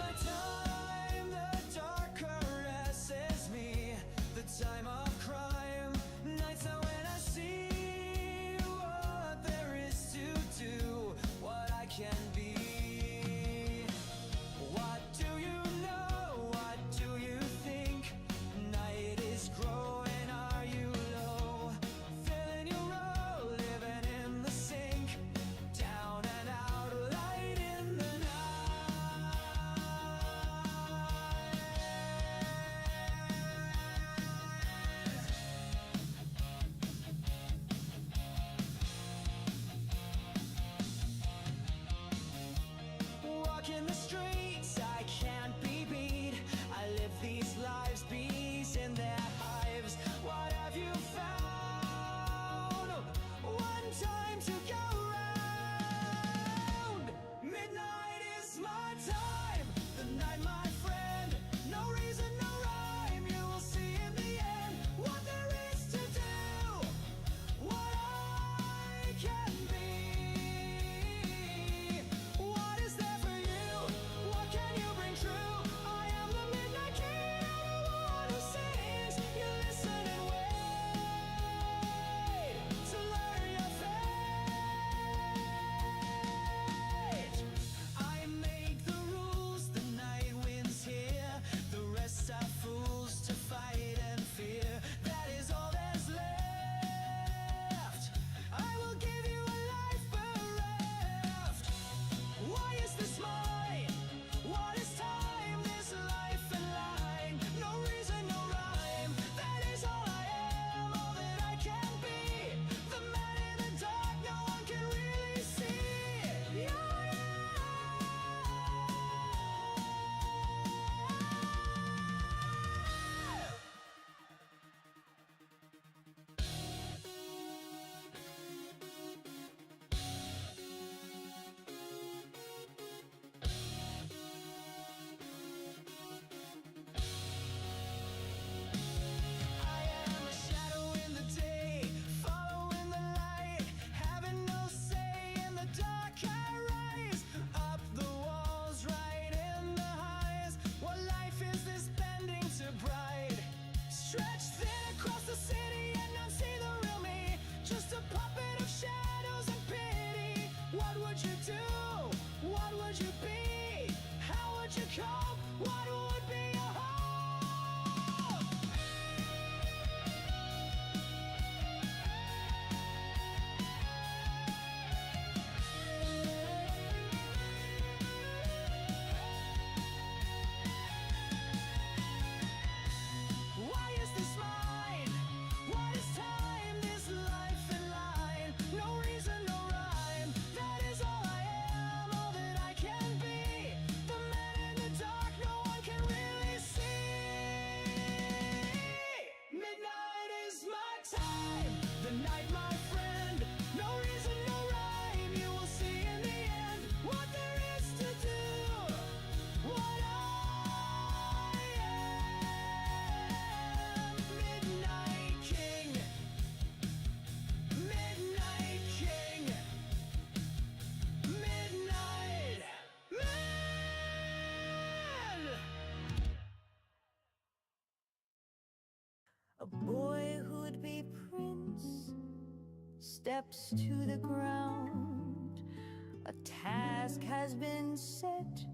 my time, the dark caresses me, the time of crime, nights are when I see what there is to do, what I can be. What do you know? What do you think? Night is growing, are you low? Filling your role, living in the sink, down and out, light in the night. Walking the streets, I can't be beat. I live these lives, bees in their hives. What have you found? One time to go round. Midnight is my time, the night, my friend. No reason, no rhyme. You will see in the end what there is to do, what I can be. What is there for you? What can you bring true? I am the Midnight King, I'm the one who sings. You listen and wait to learn your fate. I make the rules, the night wins here. The rest are fools to fight and fear. That is all there's left. I will give you a life bereft. Why is this mine? What is time? This life and line. No reason, no rhyme. That is all I am, all that I can be. The man in the dark, no one can really see. Yeah. I am a shadow in the day, following the light, having no say in the dark. I rise up the walls, right in the highs. What life is this bending to bright? Stretched thin across the city and not see the real me, just a puppet of shadows and pity. What would you do? What would you be? How would you cope? What would be your hope? Why is this mine? What is time? This life and line. No reason, no rhyme. That is all I am, all that I can be. The man in the dark, no one can really see. Midnight is my time, the night, my friend. No reason, no rhyme. You will see in the end what there is to do, what I am. Midnight King, Midnight King, Midnight Man. A boyhood be prince steps to the ground. A task has been set,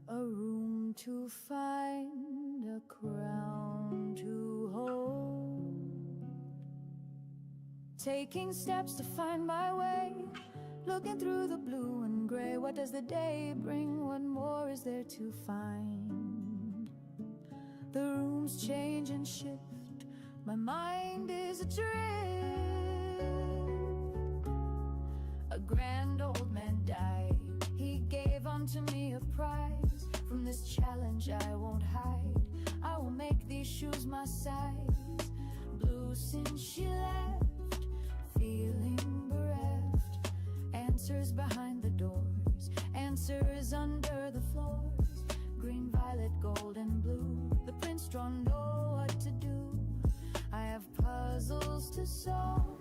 a room to find, a crown to hold. Taking steps to find my way, looking through the blue and gray. What does the day bring? What more is there to find? The rooms change and shift, my mind is adrift. A grand old man died, he gave unto me a prize. From this challenge I won't hide, I will make these shoes my size. Blue since she left, feeling bereft. Answers behind the doors, answers under the floors. Green, violet, gold and blue, the prince don't know what to do. I have puzzles to solve,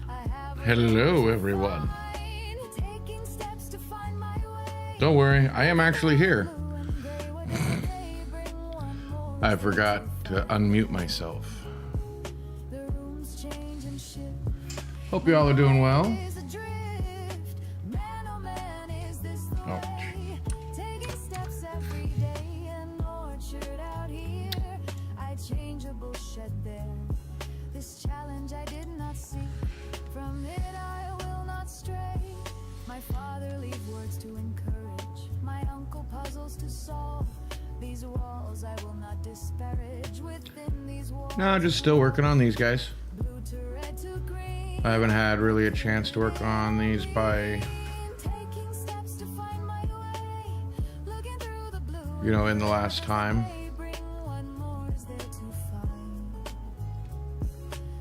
I have Hello, everyone. taking steps to find my way. Don't worry, I am actually here. the I forgot to unmute myself. The rooms change and shift. Hope y'all are doing well. Is adrift. Man, oh man, is this the Ouch. way? Taking steps every day, an orchard out here. I change a bullshed there. This challenge I did not see. From it I will not stray. My father leave words to encourage. My uncle puzzles to solve. These walls I will not disparage. Within these walls, No, just still working on these guys. blue to red to green. I haven't had really a chance to work on these by, Taking steps to find my way. Looking through the blue. you know, in the last time. Bring what more is there to find.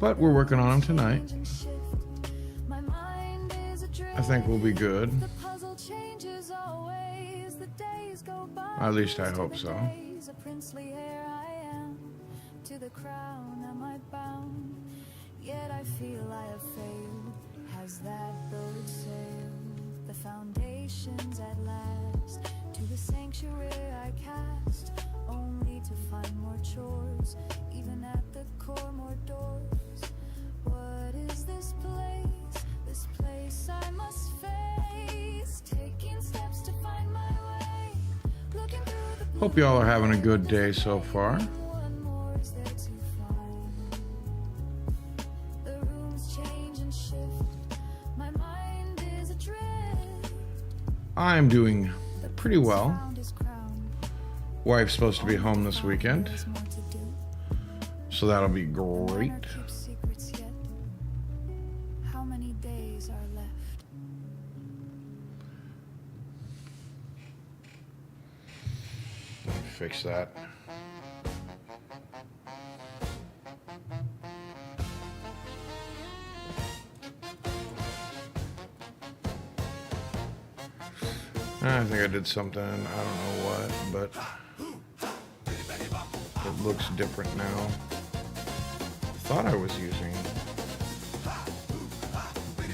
But we're working on them tonight. Change and shift. My mind is adrift. I think we'll be good. The puzzle changes always. The days go by. At least I To hope the so. days, a princely heir I am. To the crown am I bound? Yet I feel I have failed. Has that boat sailed? The foundations at last. To the sanctuary I cast. Only to find more chores. Even at the core, more doors. What is this place? This place I must face. Taking steps to find my way. Looking through the Hope y'all are having a good day so far. what more is there to find? The rooms change and shift. My mind is adrift. I'm doing The pretty well. found his crown. Wife's supposed to be home this weekend, There's more to do. so that'll be None great. are keep secrets yet. How many days are left? Fix that. I think I did something, I don't know what, but it looks different now. Thought I was using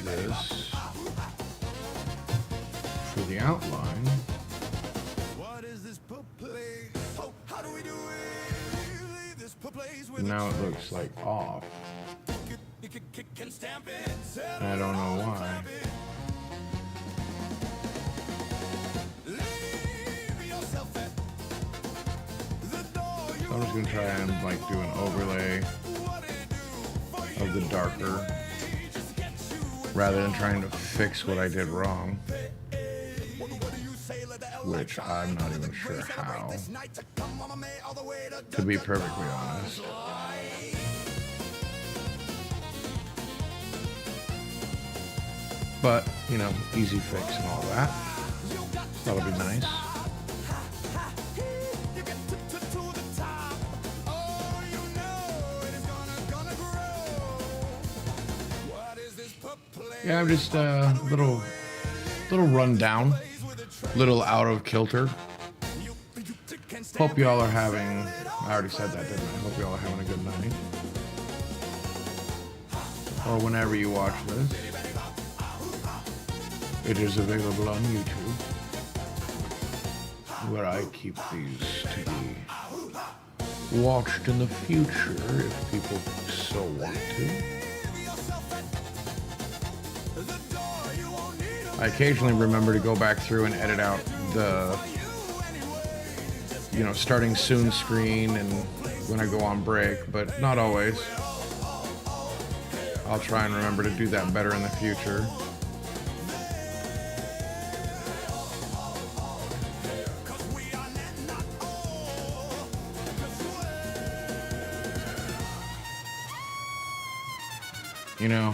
this for the outline. What is this place? Oh, how do we do it? This place with Now it looks like off. kick and stamp it. And I don't know why. Leave yourself at the door. You I'm just gonna try and like do an overlay what it do for of the darker just get you. rather than trying to fix what I did wrong, What do you say? Let the which I'm not even sure how, this night to come on May all the way to be perfectly honest. But, you know, easy fix and all that. That'll be nice. You get to the top. Oh, you know it is gonna grow. What is this place? Yeah, I'm just little run down, little out of kilter. Hope y'all are having, I already said that, didn't I? Hope y'all are having a good night. Or whenever you watch this. It is available on YouTube, where I keep these to be watched in the future if people so want to. I occasionally remember to go back through and edit out the, you know, starting soon screen and when I go on break, but not always. I'll try and remember to do that better in the future. You know,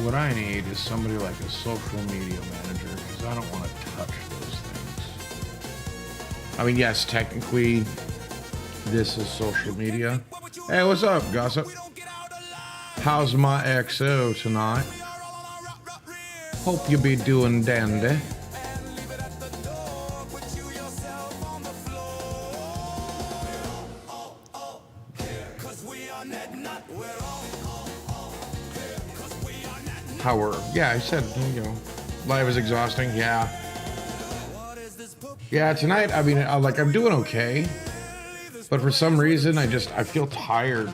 what I need is somebody like a social media manager because I don't want to touch those things. I mean, yes, technically, this is social media. Hey, what's up, gossip? How's my XO tonight? Hope you be doing dandy. Howard. Yeah, I said, you know, life is exhausting. Yeah. Yeah, tonight, I mean, I'm doing okay. But for some reason, I feel tired.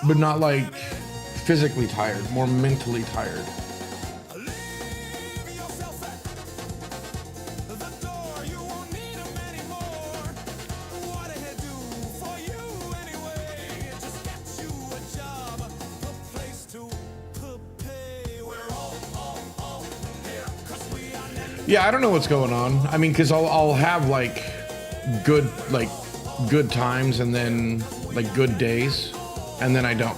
But not like physically tired, more mentally tired. Yeah, I don't know what's going on. I mean, because I'll have like good times and then like good days, and then I don't.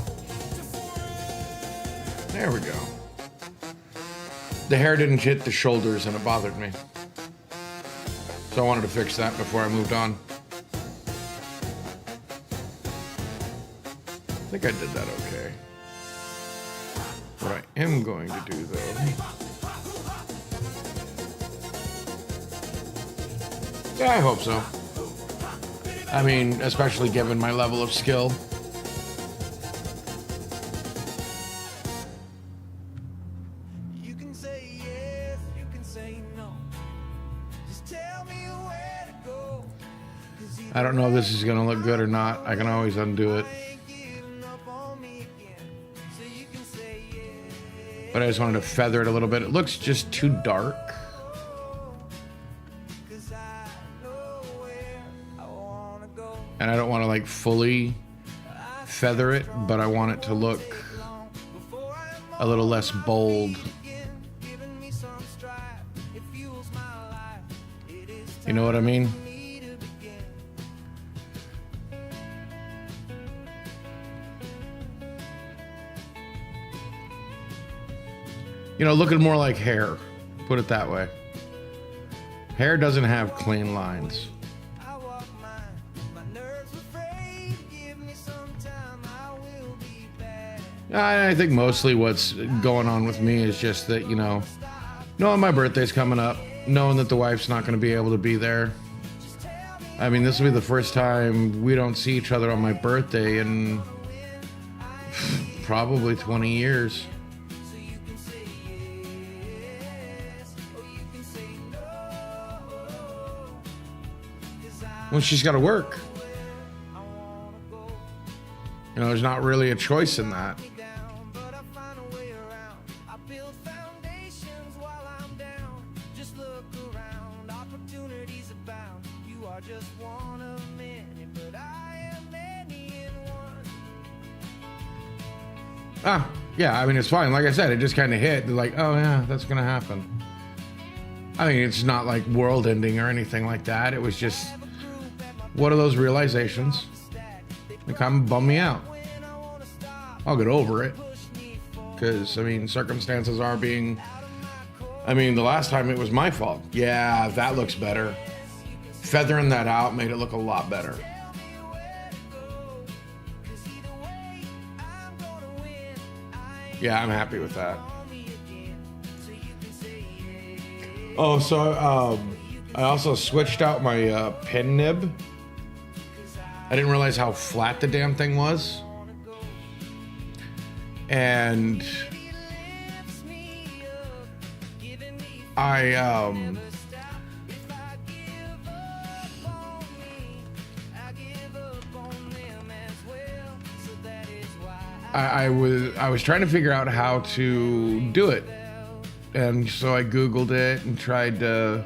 There we go. The hair didn't hit the shoulders and it bothered me. So I wanted to fix that before I moved on. I think I did that okay. What I am going to do though. Yeah, I hope so. I mean, especially given my level of skill. You can say yes, you can say no. Just tell me where to go. 'Cause I don't know if this is gonna look good or not. I can always undo it. ain't giving up on me again. So you can say yes. But I just wanted to feather it a little bit. It looks just too dark. 'Cause I know where I wanna go. And I don't want to like fully feather it, but I want it to look Before I'm a little less bold. giving me some strife. It fuels my life. It is You know what I mean? time for me to begin. You know, looking more like hair. Put it that way. Hair doesn't have clean lines. I walk mine. My nerves afraid. Give me some time. I will be back. I think mostly what's going on with me is just that, you know, knowing my birthday's coming up, knowing that the wife's not going to be able to be there. I mean, this will be the first time we don't see each other on my birthday in probably 20 years. So you can say yes, or you can say no. 'Cause Well, she's got to work. I wanna go You know, there's not really a choice in that. down, but I find a way around. I build foundations while I'm down. Just look around, opportunities abound. You are just one of many, but I am many in one. Ah, yeah, I mean, it's fine. Like I said, it just kind of hit. Like, oh, yeah, that's going to happen. I mean, it's not like world ending or anything like that. It was just one of those realizations that kind of bummed me out. I'll get over it. Because, I mean, circumstances are being... I mean, the last time it was my fault. Yeah, that looks better. Feathering that out made it look a lot better. Yeah, I'm happy with that. Oh, so I also switched out my pen nib. I didn't realize how flat the damn thing was. And I was trying to figure out how to do it. And so I Googled it and tried to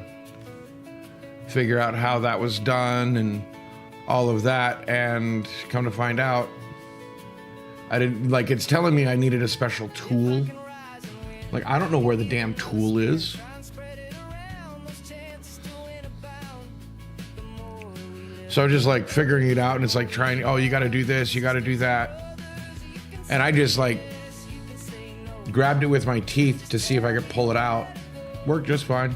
figure out how that was done and all of that. And come to find out, I didn't, like, it's telling me I needed a special tool. Like, I don't know where the damn tool is. So just like figuring it out, and it's like trying, oh, you got to do this, you got to do that. And I just like grabbed it with my teeth to see if I could pull it out. Worked just fine.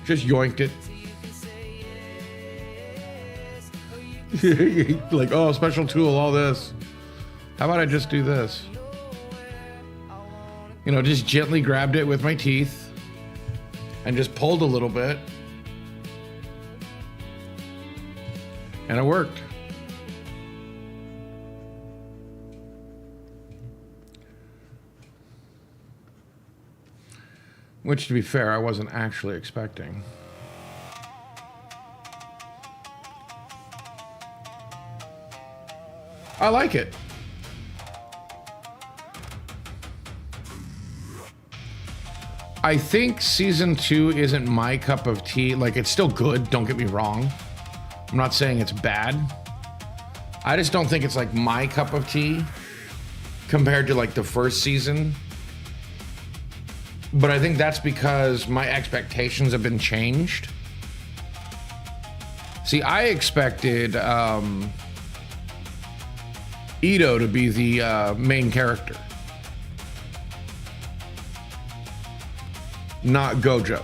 Just yoinked it. Like, oh, special tool, all this. How about I just do this? You know, just gently grabbed it with my teeth and just pulled a little bit. And it worked. Which, to be fair, I wasn't actually expecting. I like it. I think season 2 isn't my cup of tea. Like, it's still good, don't get me wrong. I'm not saying it's bad. I just don't think it's like my cup of tea compared to like the first season. But I think that's because my expectations have been changed. See, I expected Ito to be the main character, not Gojo.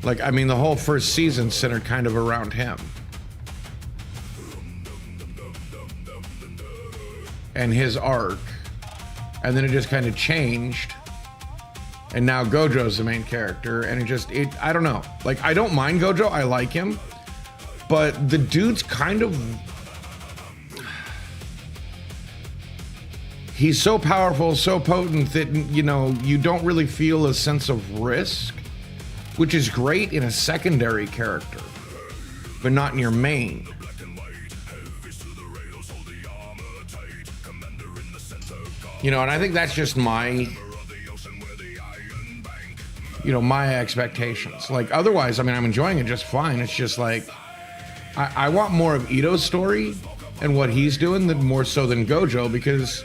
Like, I mean, the whole first season centered kind of around him. And his arc. And then it just kind of changed. And now Gojo's the main character. And I don't know. Like, I don't mind Gojo. I like him. But the dude's kind of... He's so powerful, so potent that, you know, you don't really feel a sense of risk. Which is great in a secondary character, but not in your main. You know, and I think that's just my, you know, my expectations. Like, otherwise, I mean, I'm enjoying it just fine. It's just like, I want more of Ito's story and what he's doing more so than Gojo, because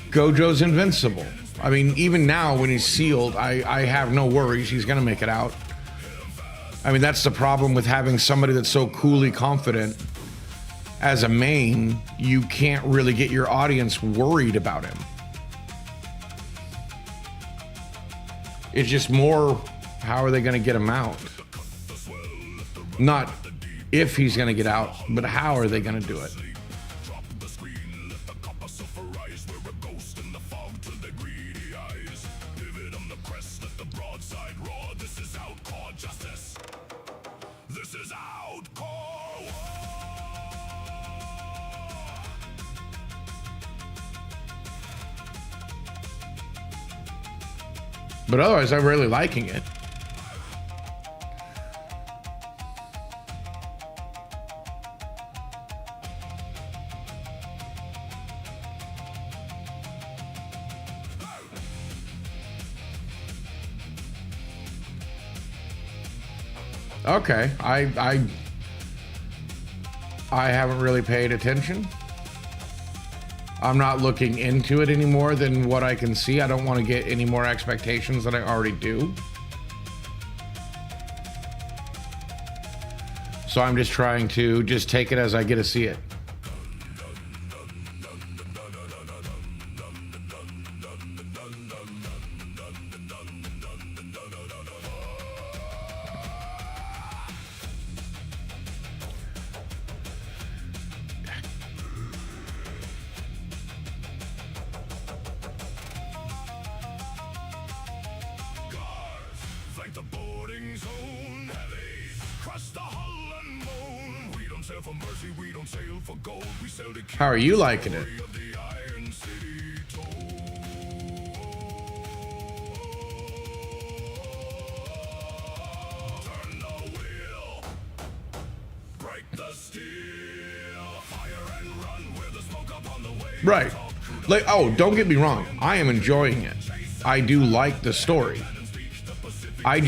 Gojo's invincible. I mean, even now when he's sealed, I have no worries. He's going to make it out. I mean, that's the problem with having somebody that's so coolly confident as a main. You can't really get your audience worried about him. It's just more, how are they going to get him out? Not if he's going to get out, but how are they going to do it? But otherwise, I'm really liking it. Okay, I haven't really paid attention. I'm not looking into it any more than what I can see. I don't want to get any more expectations than I already do. So I'm just trying to just take it as I get to see it. How are you liking it? Right. Like, oh, don't get me wrong. I am enjoying it. I do like the story. I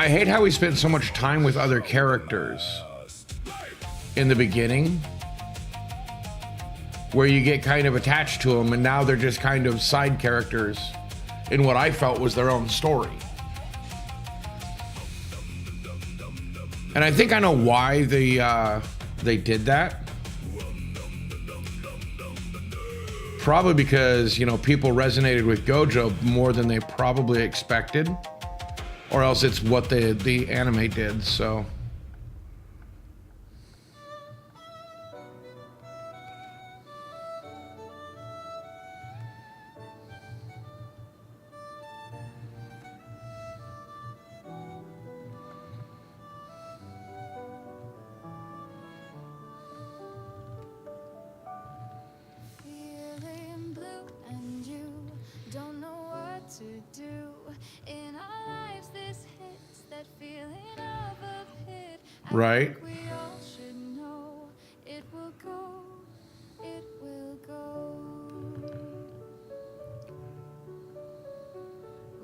hate how we spent so much time with other characters in the beginning, where you get kind of attached to them, and now they're just kind of side characters in what I felt was their own story. And I think I know why they did that. Probably because, you know, people resonated with Gojo more than they probably expected. Or else it's what the anime did, so. Right? We all should know it will go, it will go.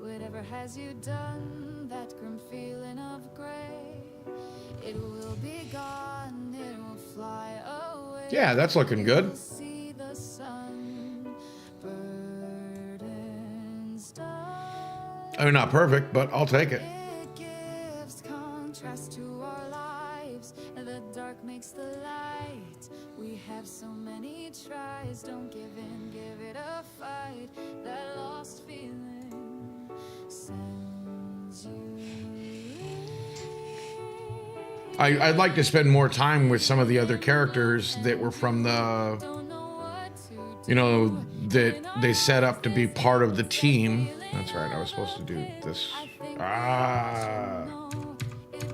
Whatever has you done, that grim feeling of gray, it will be gone, it will fly away. Yeah, that's looking good. You'll see the sun, burdens done. I mean, not perfect, but I'll take it. It gives contrast to our lives, and the dark makes the light. We have so many tries, don't give in, give it a fight. That lost feeling sends you. I'd like to spend more time with some of the other characters that were from the, Don't know what to do. you know, that they set up to be part of the team. That's right, I was supposed to do this. It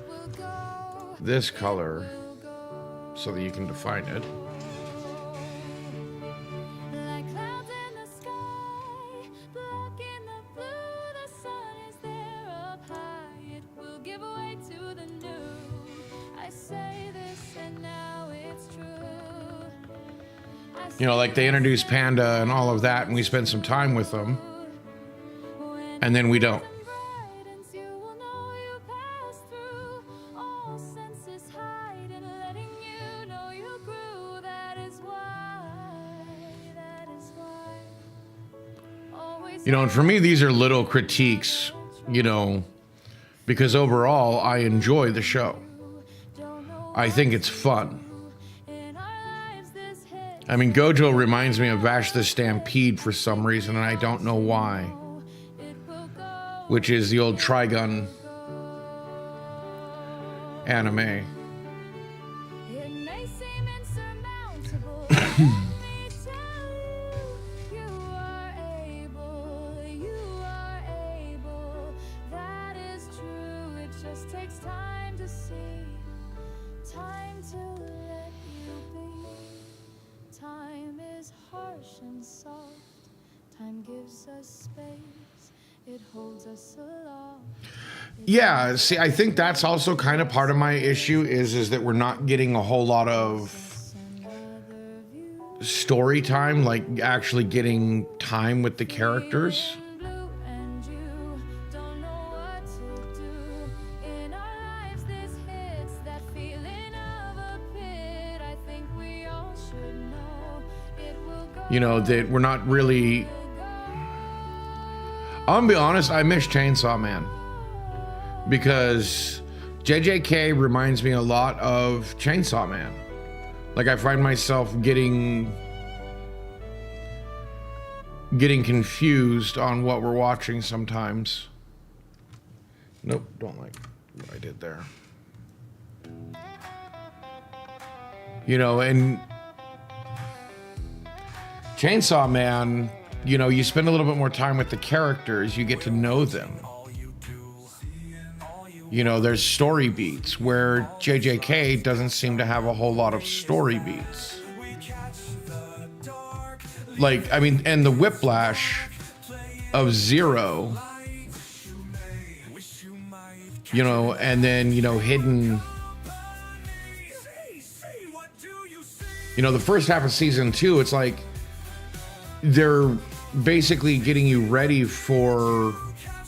will go, This color, will go. so that you can define it. Like clouds in the sky, blocking the blue, the sun is there up high. It will give way to the new. I say this and now it's true. You know, like they introduced Panda and all of that, and we spent some time with them, and then we don't. Brightens, you will know you passed through. All senses hide and letting you know you grew. That is why, always. You know, and for me, these are little critiques, you know, because overall, I enjoy the show. Don't know I think it's fun. in our lives this hit. I mean, Gojo reminds me of Vash the Stampede for some reason, and I don't know why. It will go, Which is the old Trigun anime. it may seem insurmountable. Let me tell you, you are able. That is true. It just takes time to see, time to let you be. Time is harsh and soft. Time gives us space. It holds us aloft. Yeah, see, I think that's also kind of part of my issue is that we're not getting a whole lot of And other views. story time, like actually getting time with the characters. Blue and you don't know what to do. In our lives this hits that feeling of a pit. I think we all should know it will go. You know, that we're not really. I'm gonna be honest, I miss Chainsaw Man. Because JJK reminds me a lot of Chainsaw Man. Like I find myself getting confused on what we're watching sometimes. Nope, don't like what I did there. You know, and Chainsaw Man, you know, you spend a little bit more time with the characters, you get to know them. You know, there's story beats where JJK doesn't seem to have a whole lot of story beats. Like, I mean, and the whiplash of Zero, you know, and then, you know, Hidden. You know, the first half of season 2, it's like they're basically getting you ready for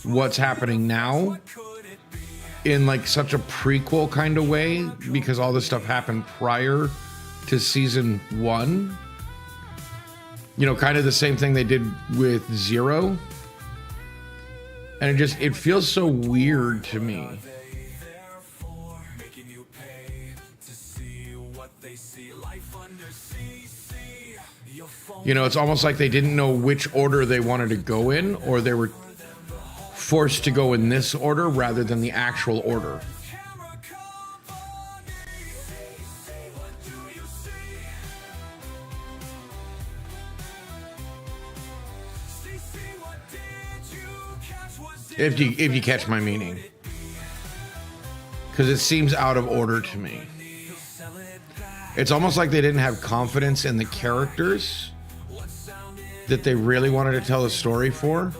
what's happening now in like such a prequel kind of way because all this stuff happened prior to season 1. You know, kind of the same thing they did with Zero. And it feels so weird to me. You know, it's almost like they didn't know which order they wanted to go in, or they were forced to go in this order rather than the actual order. If you catch my meaning. Because it seems out of order to me. It's almost like they didn't have confidence in the characters that they really wanted to tell a story for.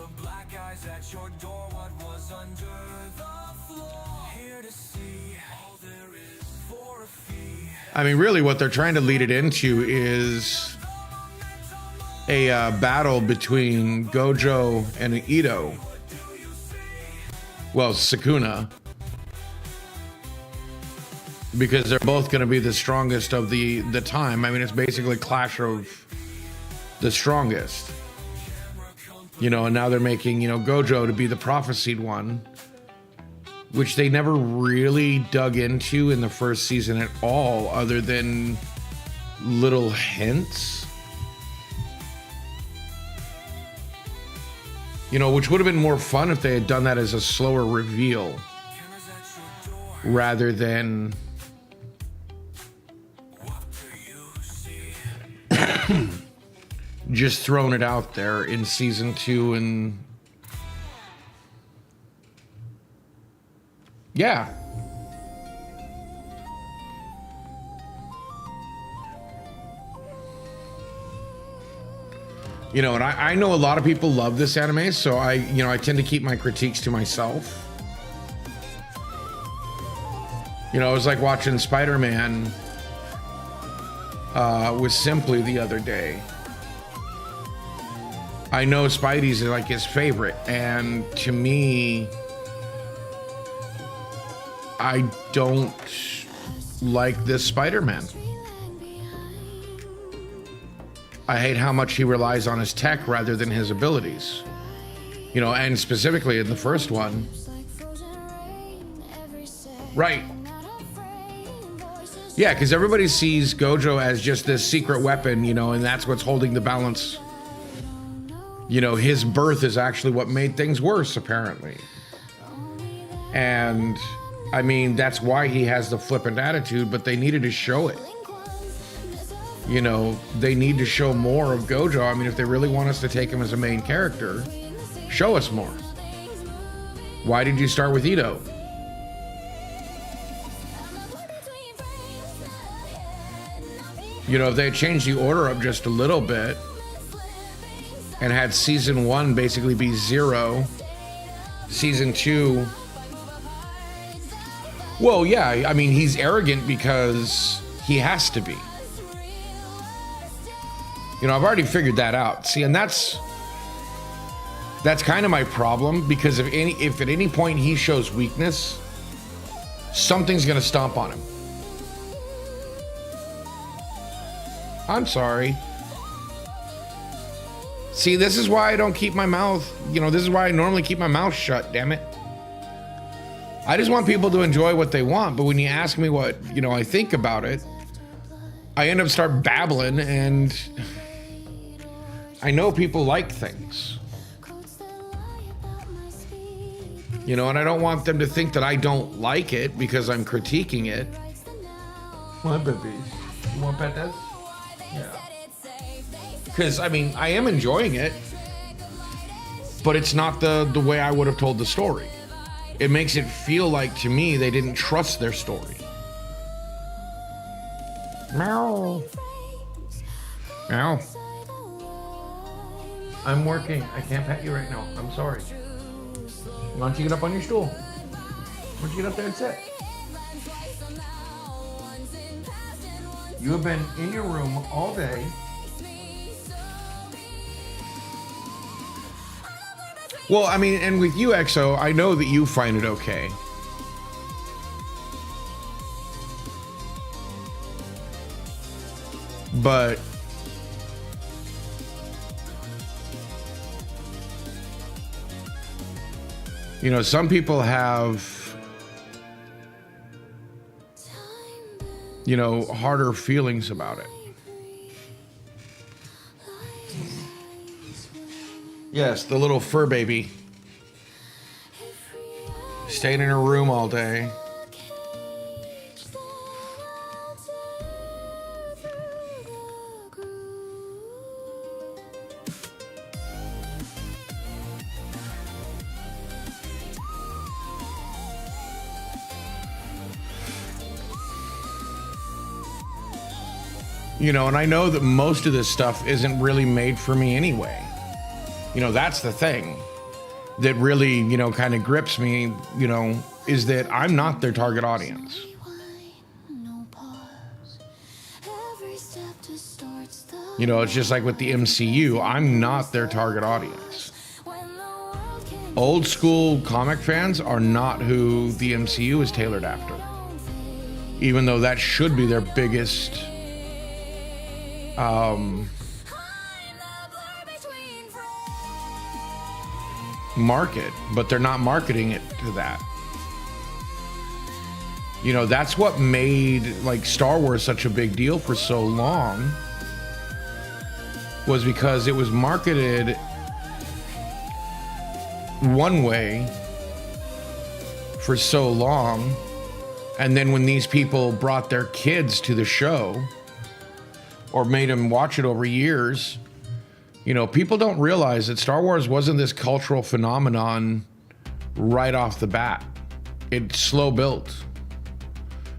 I mean, really what they're trying to lead it into is a battle between Gojo and Ito. Well, Sukuna. Because they're both going to be the strongest of the time. I mean, it's basically clash of the strongest. You know, and now they're making, you know, Gojo to be the prophesied one, which they never really dug into in the first season at all, other than little hints. You know, which would have been more fun if they had done that as a slower reveal rather than just throwing it out there in season 2. And yeah, you know, and I know a lot of people love this anime, so I tend to keep my critiques to myself. You know, it was like watching Spider-Man with Simply the other day. I know Spidey's like his favorite, and to me, I don't like this Spider-Man. I hate how much he relies on his tech rather than his abilities. You know, and specifically in the first one. Right. Yeah, because everybody sees Gojo as just this secret weapon, you know, and that's what's holding the balance. You know, his birth is actually what made things worse, apparently. And, I mean, that's why he has the flippant attitude, but they needed to show it. You know, they need to show more of Gojo. I mean, if they really want us to take him as a main character, show us more. Why did you start with Ito? You know, if they had changed the order up just a little bit and had season 1 basically be 0, season 2, well, yeah, I mean, he's arrogant because he has to be. You know, I've already figured that out. See, and that's kind of my problem, because if at any point he shows weakness, something's gonna stomp on him. I'm sorry. See, this is why I don't keep my mouth, you know, this is why I normally keep my mouth shut, damn it. I just want people to enjoy what they want, but when you ask me what, you know, I think about it, I end up start babbling, and I know people like things. You know, and I don't want them to think that I don't like it because I'm critiquing it. What, baby? You want pet this? Yeah. Because, I mean, I am enjoying it, but it's not the way I would have told the story. It makes it feel like, to me, they didn't trust their story. Meow. Meow. I'm working. I can't pet you right now. I'm sorry. Why don't you get up on your stool? Why don't you get up there and sit? You have been in your room all day. Well, I mean, and with you, EXO, I know that you find it okay. But you know, some people have, you know, harder feelings about it. Yes, the little fur baby. Staying in her room all day. You know, and I know that most of this stuff isn't really made for me anyway. You know, that's the thing that really, you know, kind of grips me, you know, is that I'm not their target audience. You know, it's just like with the MCU. I'm not their target audience. Old school comic fans are not who the MCU is tailored after. Even though that should be their biggest market, but they're not marketing it to that. You know, that's what made like Star Wars such a big deal for so long, was because it was marketed one way for so long, and then when these people brought their kids to the show or made them watch it over years, you know, people don't realize that Star Wars wasn't this cultural phenomenon right off the bat. It slow built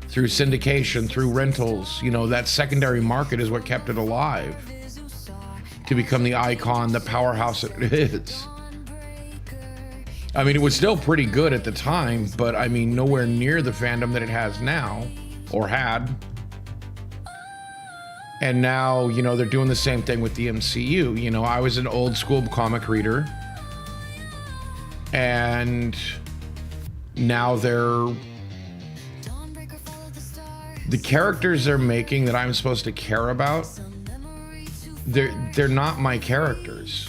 through syndication, through rentals. You know, that secondary market is what kept it alive to become the icon, the powerhouse it is. I mean, it was still pretty good at the time, but I mean, nowhere near the fandom that it has now, or had. And now, you know, they're doing the same thing with the MCU. You know, I was an old school comic reader, and now they're the characters they're making that I'm supposed to care about. They're not my characters.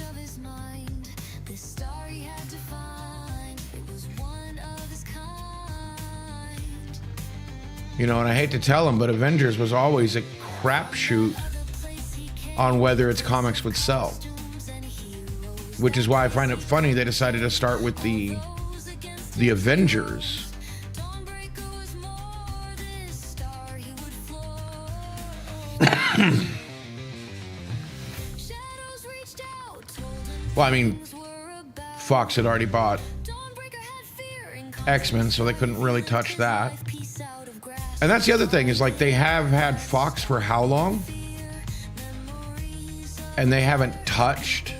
You know, and I hate to tell them, but Avengers was always a crapshoot on whether its comics would sell. Which is why I find it funny they decided to start with the Avengers. Well, I mean, Fox had already bought X-Men, so they couldn't really touch that. And that's the other thing, is like they have had Fox for how long? And they haven't touched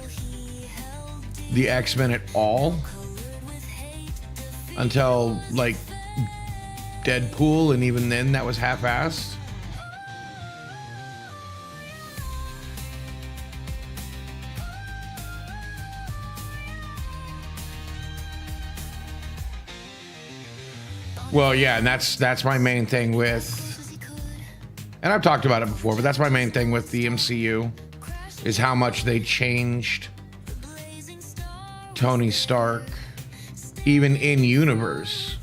the X-Men at all until like Deadpool, and even then that was half-assed. Well, yeah, and that's my main thing with, and I've talked about it before, but that's my main thing with the MCU, is how much they changed Tony Stark, even in universe,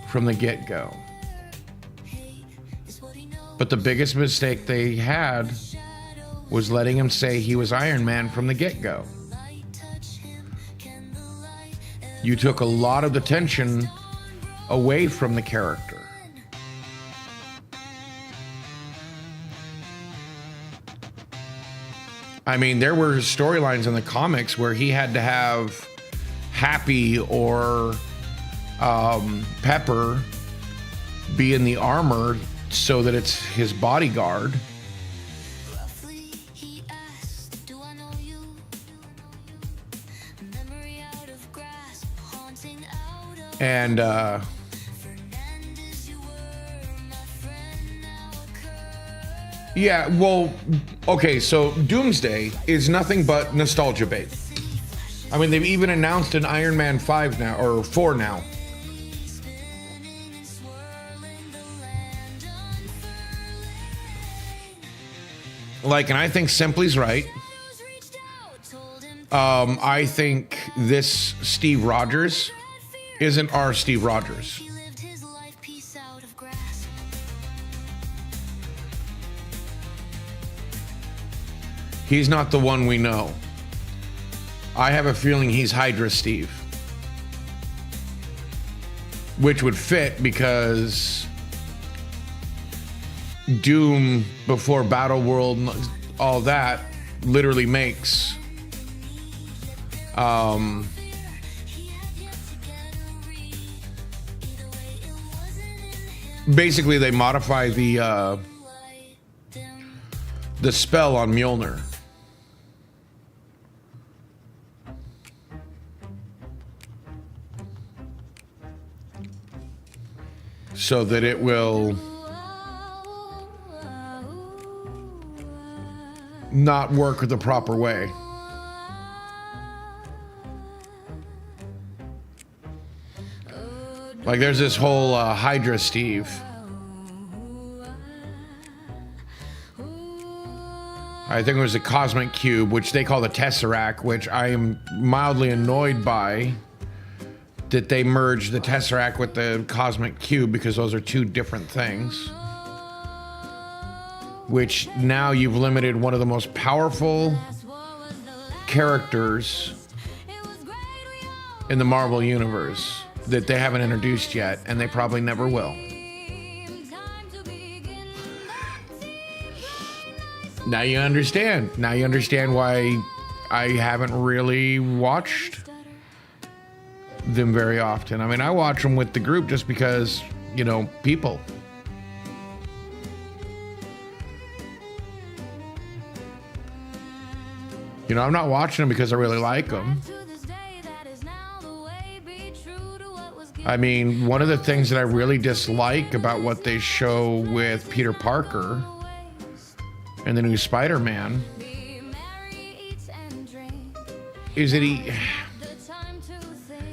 from the get-go. But the biggest mistake they had was letting him say he was Iron Man from the get-go. You took a lot of the tension away from the character. I mean, there were storylines in the comics where he had to have Happy or Pepper be in the armor so that it's his bodyguard. And yeah, well, okay, so Doomsday is nothing but nostalgia bait. I mean, they've even announced an Iron Man 5 now, or 4 now. Like, and I think Simply's right. I think this Steve Rogers isn't our Steve Rogers. He's not the one we know. I have a feeling he's Hydra Steve. Which would fit because Doom before Battle World and all that literally makes basically they modify the spell on Mjolnir. So that it will not work the proper way. Like there's this whole Hydra Steve. I think it was the Cosmic Cube, which they call the Tesseract, which I am mildly annoyed by that they merged the Tesseract with the Cosmic Cube, because those are two different things. Which now you've limited one of the most powerful characters in the Marvel Universe that they haven't introduced yet, and they probably never will. Now you understand. Now you understand why I haven't really watched them very often. I mean, I watch them with the group just because, you know, people. You know, I'm not watching them because I really like them. I mean, one of the things that I really dislike about what they show with Peter Parker and the new Spider-Man is that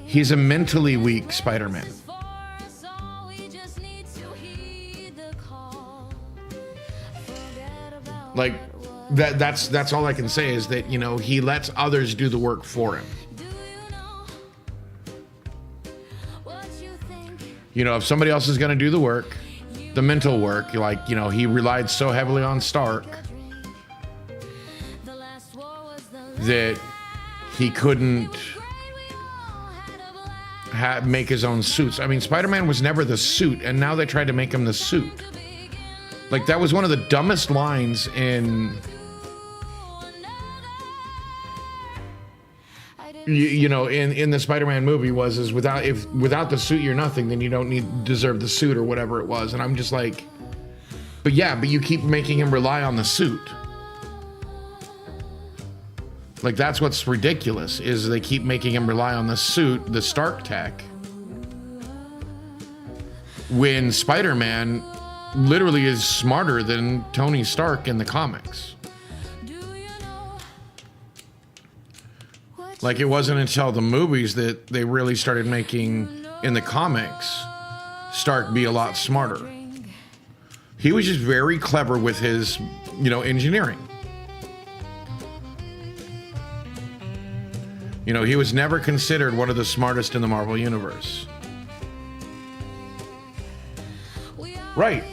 he's a mentally weak Spider-Man. Like, that's all I can say is that, you know, he lets others do the work for him. You know, if somebody else is going to do the work, the mental work, like, you know, he relied so heavily on Stark that he couldn't make his own suits. I mean, Spider-Man was never the suit, and now they tried to make him the suit. Like, that was one of the dumbest lines in... You know, in the Spider-Man movie is without the suit you're nothing, then you don't deserve the suit or whatever it was. And I'm just like, but you keep making him rely on the suit. Like, that's what's ridiculous, is they keep making him rely on the suit, the Stark tech, when Spider-Man literally is smarter than Tony Stark in the comics. Like, it wasn't until the movies that they really started making, in the comics, Stark be a lot smarter. He was just very clever with his, you know, engineering. You know, he was never considered one of the smartest in the Marvel Universe. Right.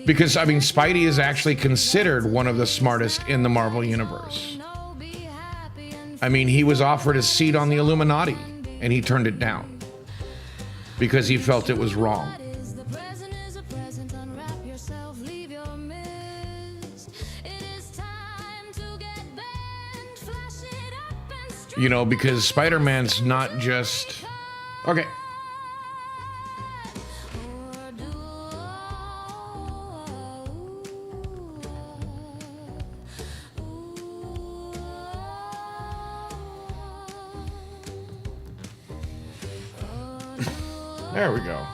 Because, I mean, Spidey is actually considered one of the smartest in the Marvel Universe. I mean, he was offered a seat on the Illuminati, and he turned it down because he felt it was wrong. You know, because Spider-Man's not just... Okay. There we go.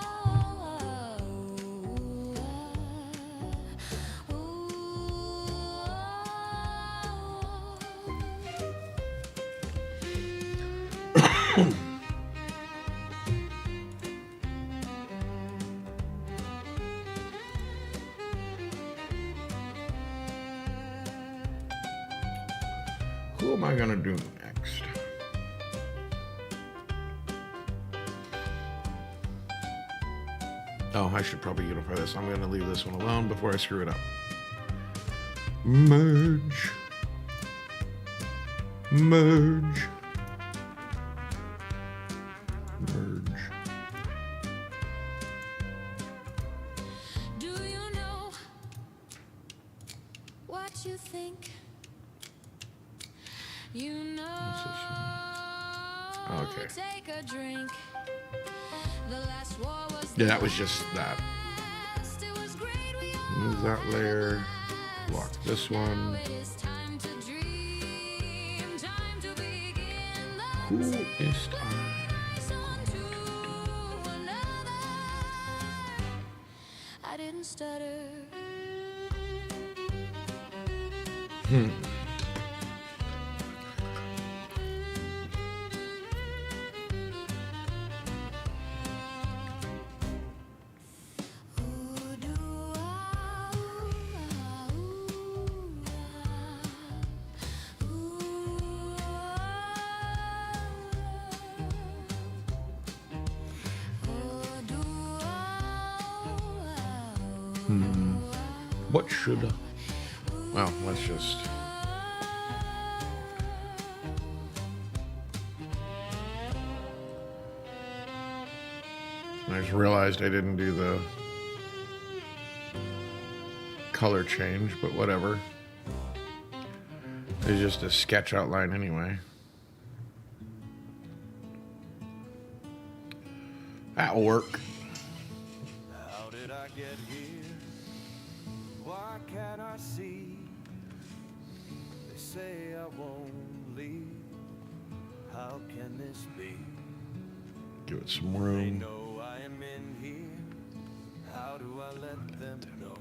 Who am I gonna do next? Oh, I should probably unify this. I'm going to leave this one alone before I screw it up. Merge. Merge. Merge. Do you know what you think? You know. What's this one? Okay. Take a drink. The last war was Yeah, that was just that. it was great, we all Move that layer. Lock this one. it is time to dream, time to begin the Who is I? race on to another. I didn't stutter. What should... Well, let's just... I just realized I didn't do the color change, but whatever. It's just a sketch outline anyway. That'll work. How did I get here? Why can't I see? They say I won't leave. How can this be? Give it some They room. know I am in here. How do I let them know?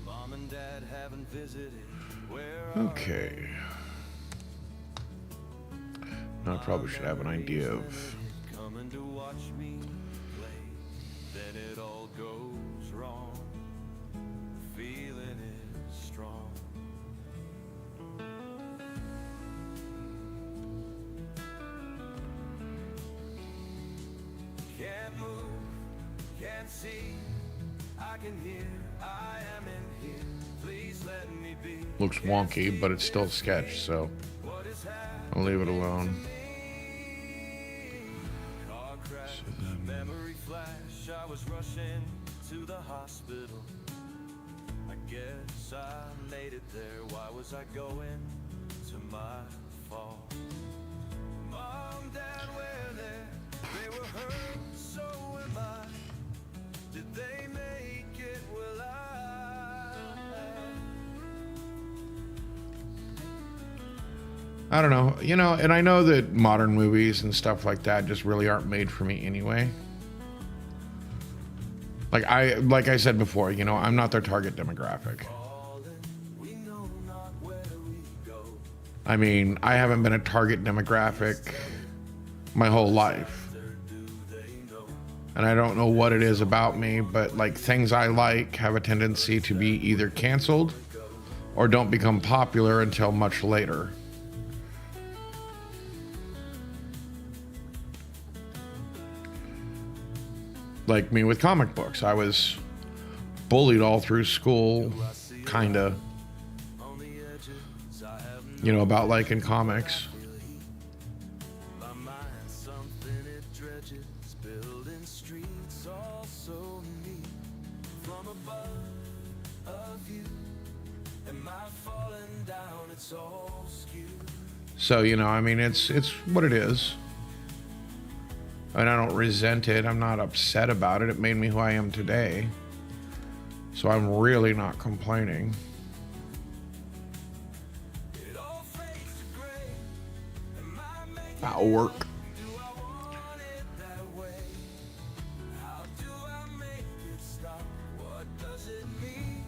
Mom and Dad haven't visited. Where are Okay. Now I probably should have an idea of... coming to watch me play? Then it all goes wrong. Feeling is strong. Can't move, can't see. I can hear, I am in here. Please let me be. Looks wonky, but it's still a sketch, so What is happening? I'll leave it alone. Car crash, memory flash. I was rushing to the hospital. I guess I made it there. Why was I going to my fall? Mom, Dad were there. They were hurt, so am I. Did they make it? Will I? I don't know, you know, and I know that modern movies and stuff like that just really aren't made for me anyway. Like I said before, you know, I'm not their target demographic. We know not where we go. I mean, I haven't been a target demographic my whole life. And I don't know what it is about me, but like things I like have a tendency to be either canceled or don't become popular until much later. Like me with comic books. I was bullied all through school, kinda, On the edges, I have you know, about liking comics. my mind, something it dredges, building streets all so neat. From above, a view, am I falling down? It's all skewed. So, you know, I mean, it's what it is. And I don't resent it. I'm not upset about it. It made me who I am today. So I'm really not complaining. It all fades to gray. Am I making That'll work. do I want it that way? How do I make it stop? What does it mean?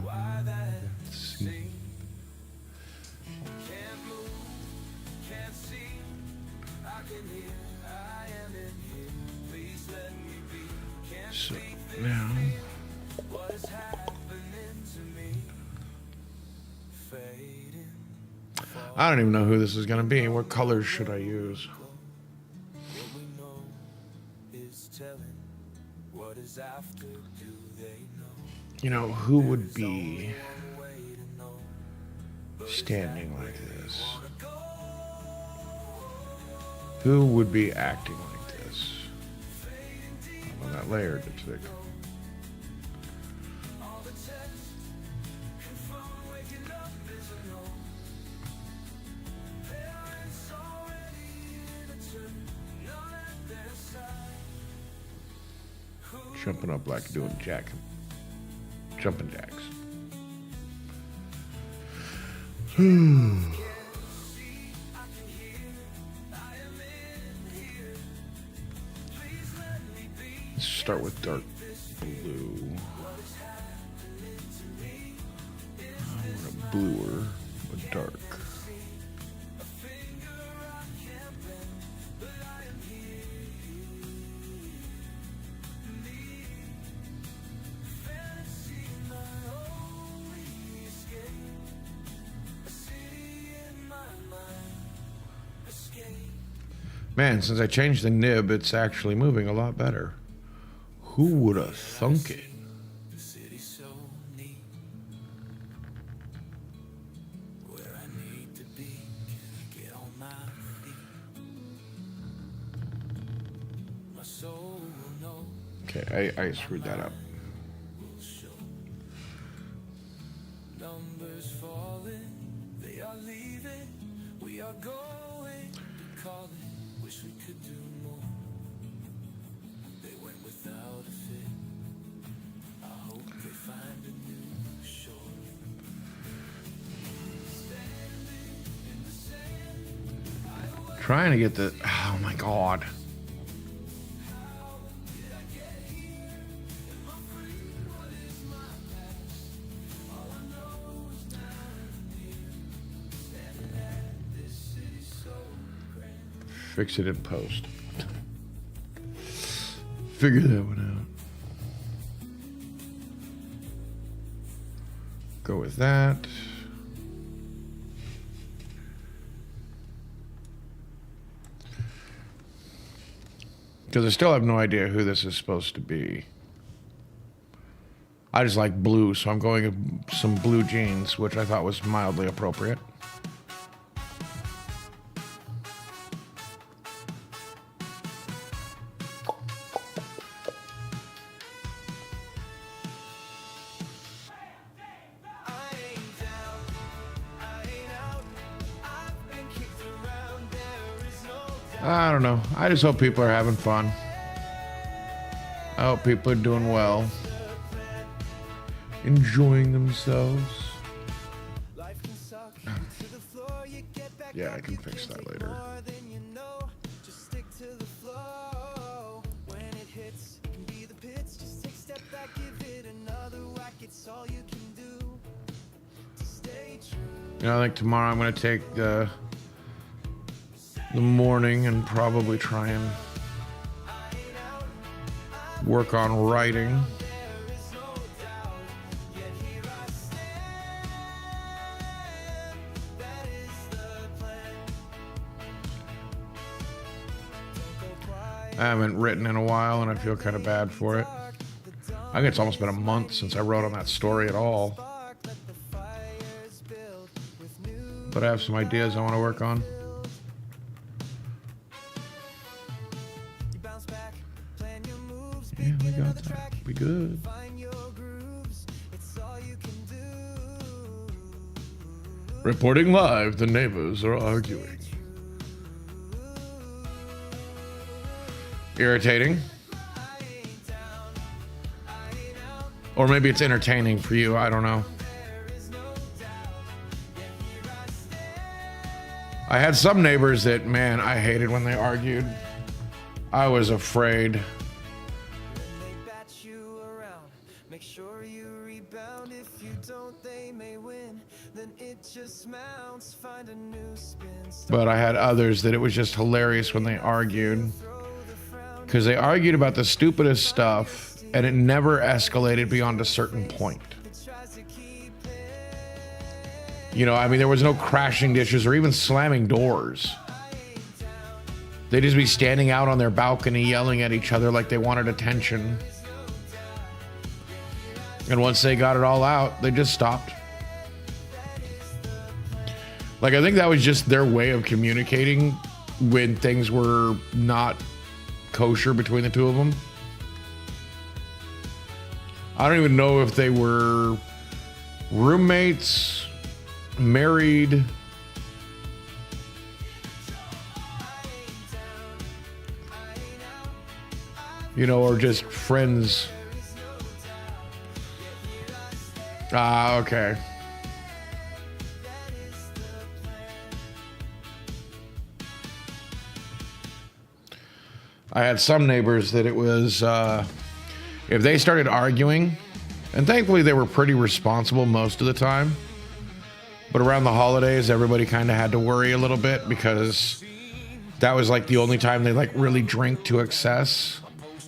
Why that scene? Can't move, can't see. I can hear, I am in here. Please let me be. Can't So speak this now, what is happening to me? Fading. I don't even know who this is going to be. What colors should I use? What we know is telling. What is after? Do they know? You know, who would be One way to know. standing like this? Who would be acting like this? Well, that layer gets thick. All the text confirm waking up is a no. Parents already in a turn, none at their side. Jumping up like doing jumping jacks. Let's start with dark blue. I want a bluer, but dark. Man, since I changed the nib, it's actually moving a lot better. Who would have thunk it? The city's so neat. Where I need to be, can I get on my feet? My soul will know. Okay, I screwed that up. Numbers falling, they are leaving. We are going to call it. Wish we could do more. They went without a fit. I hope they find a new shore. Trying to get the. Oh my god. Fix it in post. Figure that one out. Go with that. Because I still have no idea who this is supposed to be. I just like blue, so I'm going with some blue jeans, which I thought was mildly appropriate. I don't know. I just hope people are having fun. I hope people are doing well. Enjoying themselves. Yeah, I can fix that later. You know, I think tomorrow I'm going to take the morning and probably try and work on writing. I haven't written in a while and I feel kind of bad for it. I think it's almost been a month since I wrote on that story at all. But I have some ideas I want to work on. Yeah, we got that. We good. Reporting live, the neighbors are arguing. Irritating. Or maybe it's entertaining for you, I don't know. I had some neighbors that, man, I hated when they argued. I was afraid. But I had others that it was just hilarious when they argued. Because they argued about the stupidest stuff, and it never escalated beyond a certain point. You know, I mean, there was no crashing dishes or even slamming doors. They'd just be standing out on their balcony yelling at each other like they wanted attention. And once they got it all out, they just stopped. Like, I think that was just their way of communicating when things were not kosher between the two of them. I don't even know if they were roommates, married, you know, or just friends. Okay. I had some neighbors that it was, if they started arguing, and thankfully they were pretty responsible most of the time, but around the holidays, everybody kind of had to worry a little bit because that was like the only time they like really drink to excess,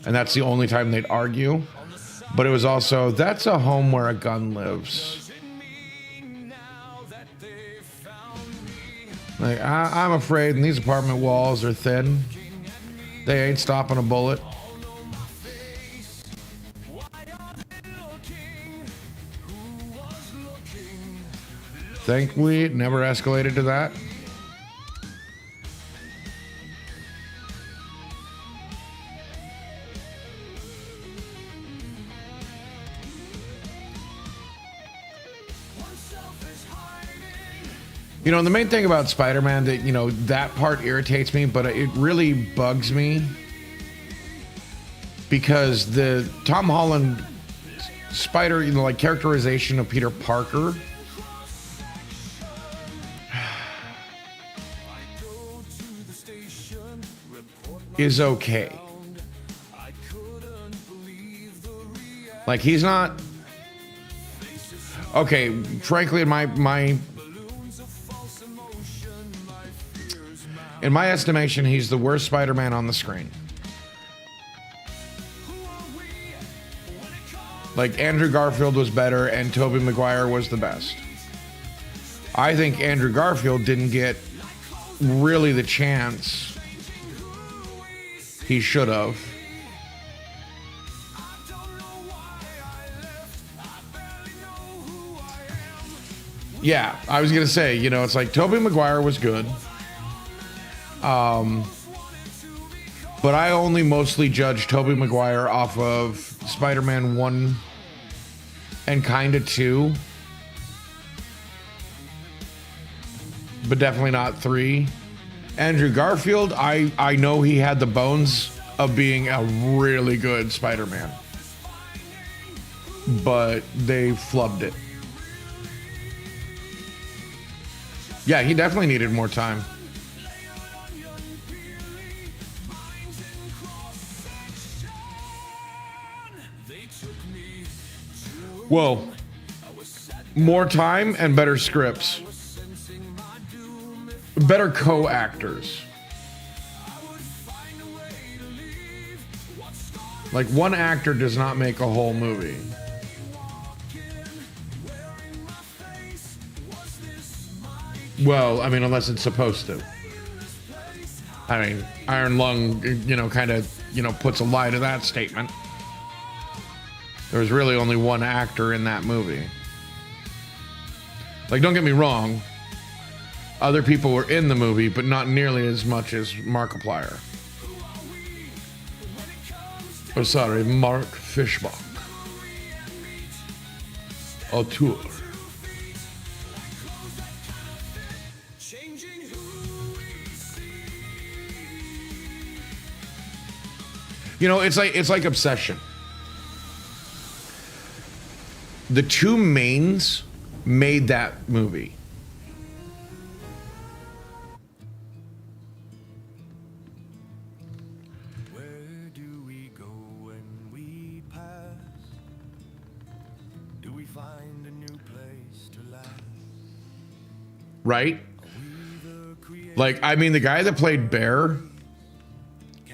and that's the only time they'd argue. But it was also, that's a home where a gun lives. Like, I'm afraid, and these apartment walls are thin. They ain't stopping a bullet. Thankfully, it never escalated to that. You know, the main thing about Spider-Man that, you know, that part irritates me, but it really bugs me because the Tom Holland Spider, you know, like characterization of Peter Parker is okay. Like, he's not okay. Frankly, in my estimation, he's the worst Spider-Man on the screen. Like, Andrew Garfield was better and Tobey Maguire was the best. I think Andrew Garfield didn't get really the chance he should have. Yeah, I was gonna say, you know, it's like Tobey Maguire was good. But I only mostly judge Tobey Maguire off of Spider-Man 1 and kinda 2. But definitely not 3. Andrew Garfield, I know he had the bones of being a really good Spider-Man. But they flubbed it. Yeah, he definitely needed more time. Whoa. More time and better scripts. Better co-actors. Like, one actor does not make a whole movie. Well, I mean, unless it's supposed to. I mean, Iron Lung, you know, kind of, you know, puts a lie to that statement. There was really only one actor in that movie. Like, don't get me wrong. Other people were in the movie, but not nearly as much as Markiplier. Oh, sorry, Mark Fishbach. Auteur. You know, it's like Obsession. The two mains made that movie. Where do we go when we pass? Do we find a new place to laugh? Right? Like, I mean, the guy that played Bear,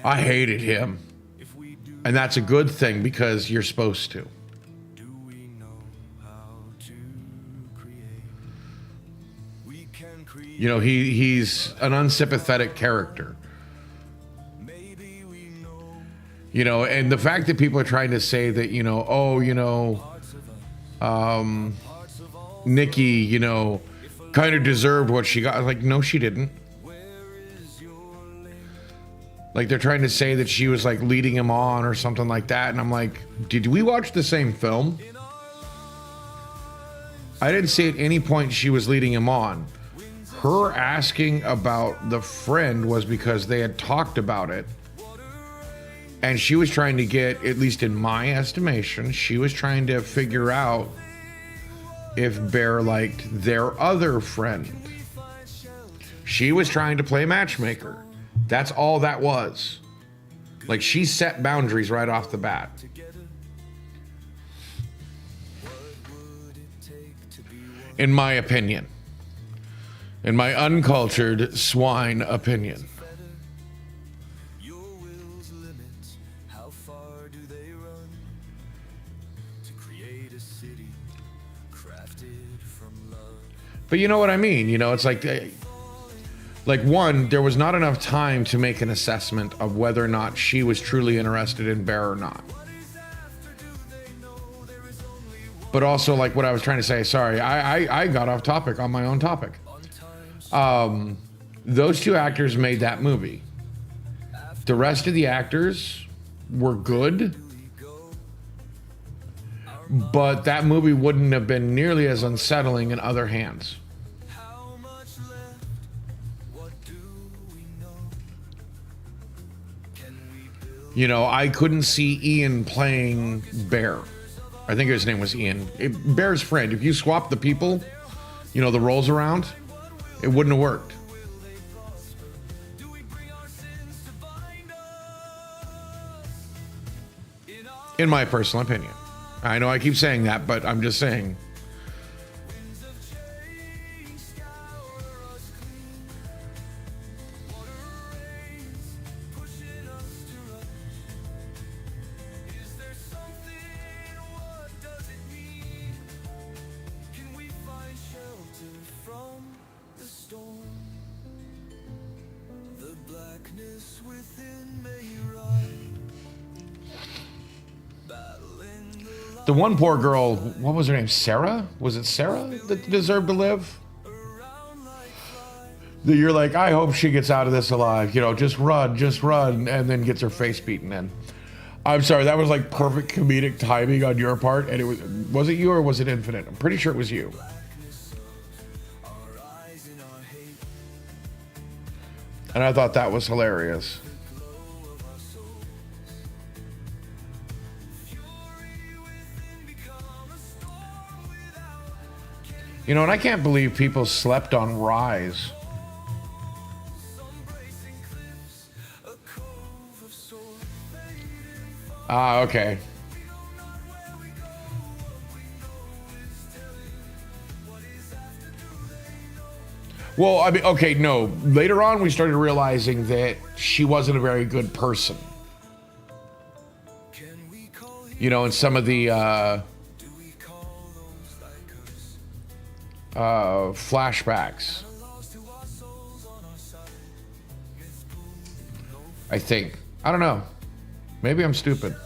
I hated him. And that's a good thing because you're supposed to. Do we know how to create? We can create. You know, he's an unsympathetic character. Maybe we know. You know, and the fact that people are trying to say that, you know, oh, you know, Nikki, you know, kind of deserved what she got. Like, no, she didn't. Like, they're trying to say that she was like leading him on or something like that. And I'm like, did we watch the same film? I didn't see at any point she was leading him on. Her asking about the friend was because they had talked about it. And she was trying to get, at least in my estimation, she was trying to figure out if Bear liked their other friend. She was trying to play matchmaker. That's all that was. Like, she set boundaries right off the bat. In my opinion. In my uncultured swine opinion. Your will's limits. How far do they run? To create a city crafted from love. But you know what I mean? You know, it's like Like, one, there was not enough time to make an assessment of whether or not she was truly interested in Bear or not. But also, like what I was trying to say, sorry, I got off topic on my own topic. Those two actors made that movie. The rest of the actors were good, but that movie wouldn't have been nearly as unsettling in other hands. You know, I couldn't see Ian playing Bear. I think his name was Ian. Bear's friend. If you swap the people, you know, the roles around, it wouldn't have worked. In my personal opinion. I know I keep saying that, but I'm just saying. The one poor girl, what was her name? Sarah? Was it Sarah that deserved to live? That you're like, I hope she gets out of this alive. You know, just run, and then gets her face beaten in. I'm sorry, that was like perfect comedic timing on your part, and was it you or was it Infinite? I'm pretty sure it was you. And I thought that was hilarious. You know, and I can't believe people slept on Rise. Ah, okay. Well, I mean, okay, no. Later on, we started realizing that she wasn't a very good person. You know, in some of the flashbacks. I think. I don't know. Maybe I'm stupid.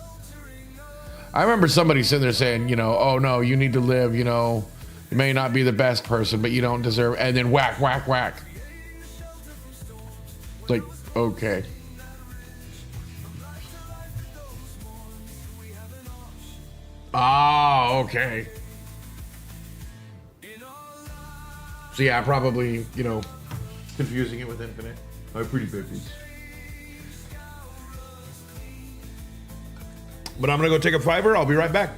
I remember somebody sitting there saying, you know, oh no, you need to live, you know, you may not be the best person, but you don't deserve, and then whack, whack, whack. Like, okay. Ah, okay. So yeah, probably, you know, confusing it with Infinite. My pretty babies. But I'm gonna go take a fiver. I'll be right back.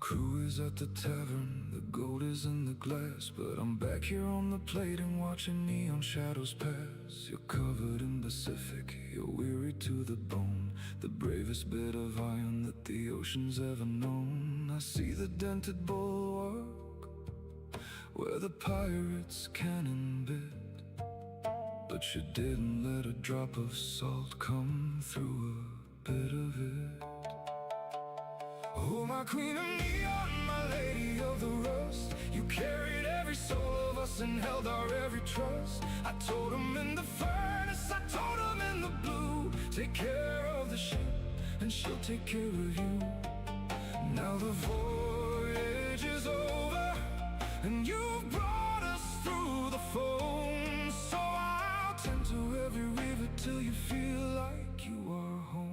crew is at the tavern, the gold is in the glass, but I'm back here on the plate and watching neon shadows pass. You're covered in Pacific, you're weary to the bone, the bravest bit of iron that the ocean's ever known. I see the dented bulwark where the pirates cannon bit, but you didn't let a drop of salt come through a bit of it. Oh, my queen of neon, my lady of the rust, you carried every soul of us and held our every trust. I told them in the furnace, I told them in the blue, take care of the ship and she'll take care of you. Now the voyage is over and you've brought us through the foam, so I'll tend to every river till you feel like you are home.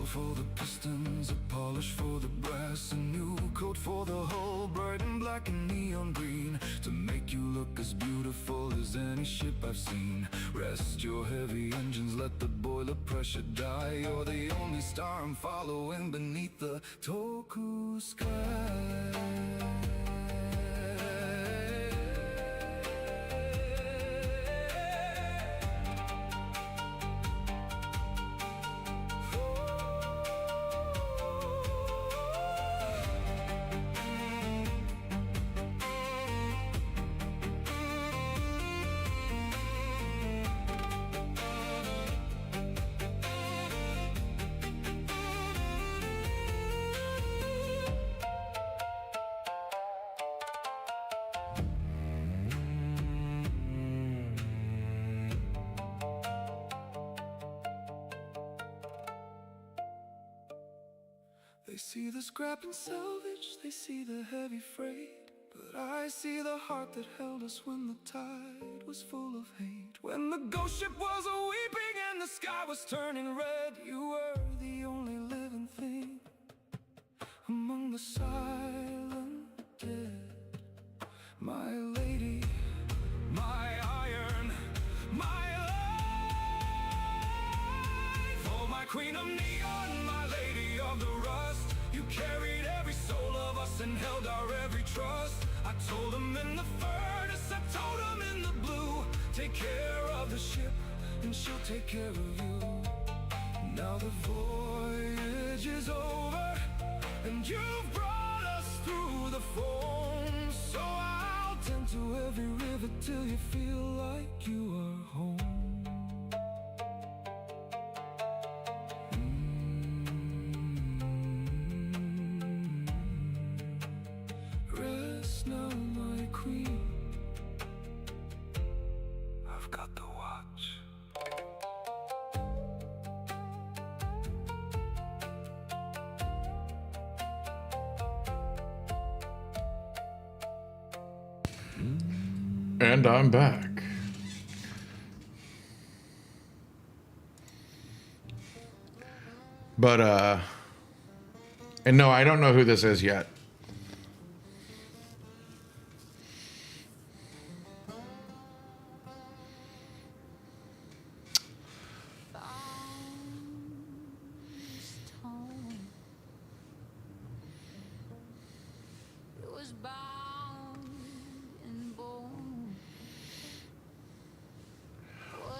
For the pistons, a polish for the brass, a new coat for the hull, bright and black and neon green, to make you look as beautiful as any ship I've seen. Rest your heavy engines, let the boiler pressure die. You're the only star I'm following beneath the Toku sky. They see the scrap and salvage, they see the heavy freight, but I see the heart that held us when the tide was full of hate. When the ghost ship was a-weeping and the sky was turning red, you were the only living thing among the silent dead. My lady, my iron, my life. Oh, my queen of neon, my lady of the rust, you carried every soul of us and held our every trust. I told them in the furnace, I told them in the blue, take care of the ship and she'll take care of you. Now the voyage is over and you've brought us through the foam, so I'll tend to every river till you feel like you are home. Rest now, my queen, I've got the watch. And I'm back. But, and no, I don't know who this is yet.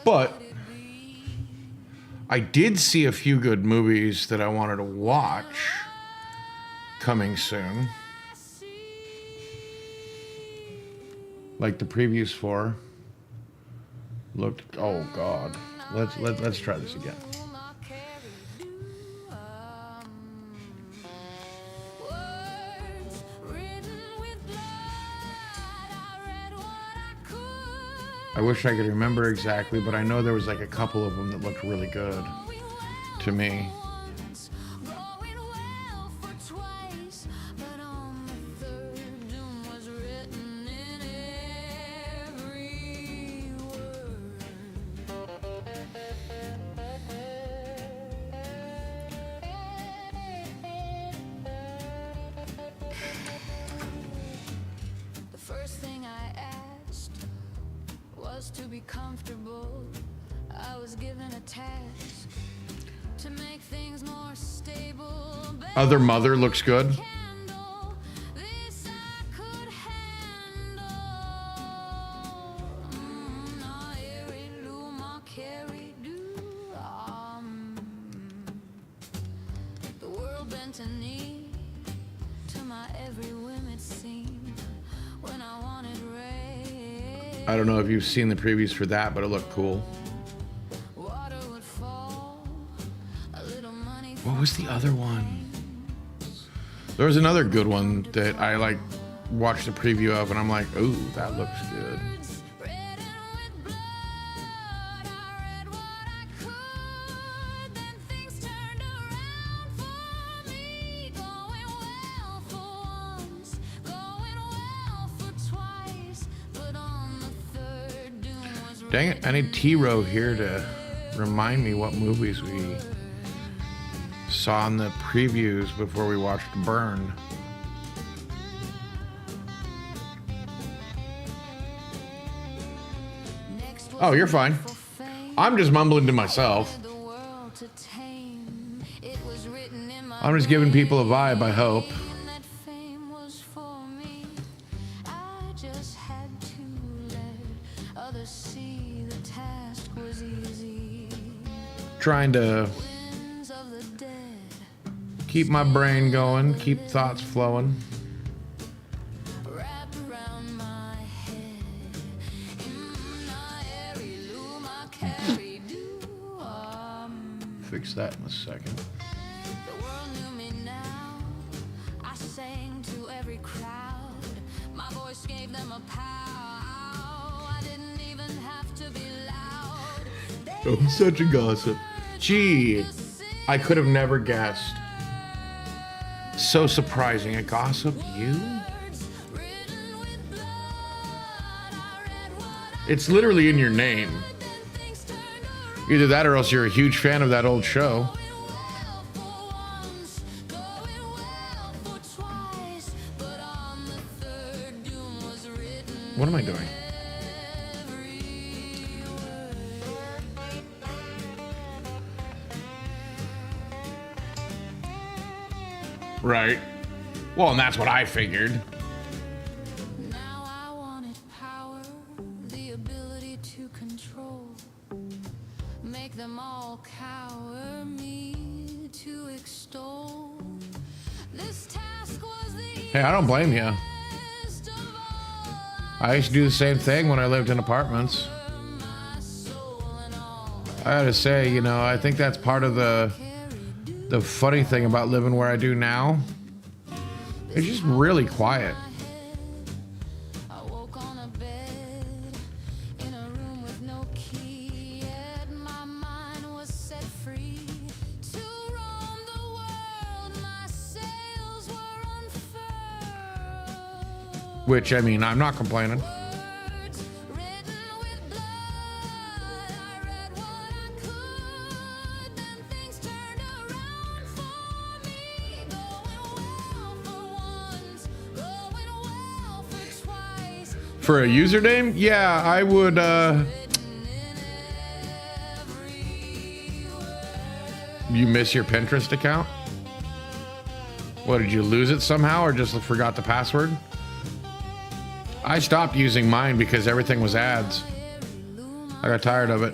But I did see a few good movies that I wanted to watch coming soon. Like the previous 4 looked, oh God. Let's try this again. I wish I could remember exactly, but I know there was like a couple of them that looked really good to me. to be comfortable. I was given a task to make things more stable. Other Mother looks good. Handle this I could handle. The world bent a knee to my every whim, it seemed, when I wanted rain. I don't know if you've seen the previews for that, but it looked cool. Water would fall, a little money. What was the other one? There was another good one that I like watched the preview of, and I'm like, ooh, that looks good. Written with blood, I read what I could. Then things turned around for me. Going well for once, going well for twice. But on the third, doom was Dang it, I need T-Row here to remind me what movies we saw in the previews before we watched Burn. next was Oh, you're fine. for fame. I'm just mumbling to myself. The world to tame. It was written in my I'm just giving people a vibe, I hope. brain that fame was for me. I just had to let others see the task was easy. Trying to Winds of the dead, keep my brain going, keep thoughts flowing. wrapped around my head. In my heirloom I carried you. Fix that in a second. The world knew me now. I sang to every crowd. My voice gave them a pow. I didn't even have to be loud. They I'm such a gossip. Gee, I could have never guessed. So surprising. A gossip, you? written with blood. I read what I It's literally in your name. then things turned around. Either that or else you're a huge fan of that old show. Going well for once, going well for twice. But on the third, doom was written. What am I doing? Right. Well, and that's what I figured. Now I wanted power, the ability to control, make them all cower, me to extol. This task was the Hey, I don't blame you. easiest of all. I used to do the same thing when I lived in apartments. My soul and all I gotta say, you know, I think that's part of the funny thing about living where I do now. It's just really quiet. I woke on a bed in a room with no key, yet my mind was set free to roam the world. My sails were unfurled. Which, I mean, I'm not complaining. Words written with blood. I read what I could. Then things turned around for me. Going well for once, going well for twice. For a username, yeah, I would, you miss your Pinterest account? What, did you lose it somehow or just forgot the password? I stopped using mine because everything was ads. I got tired of it.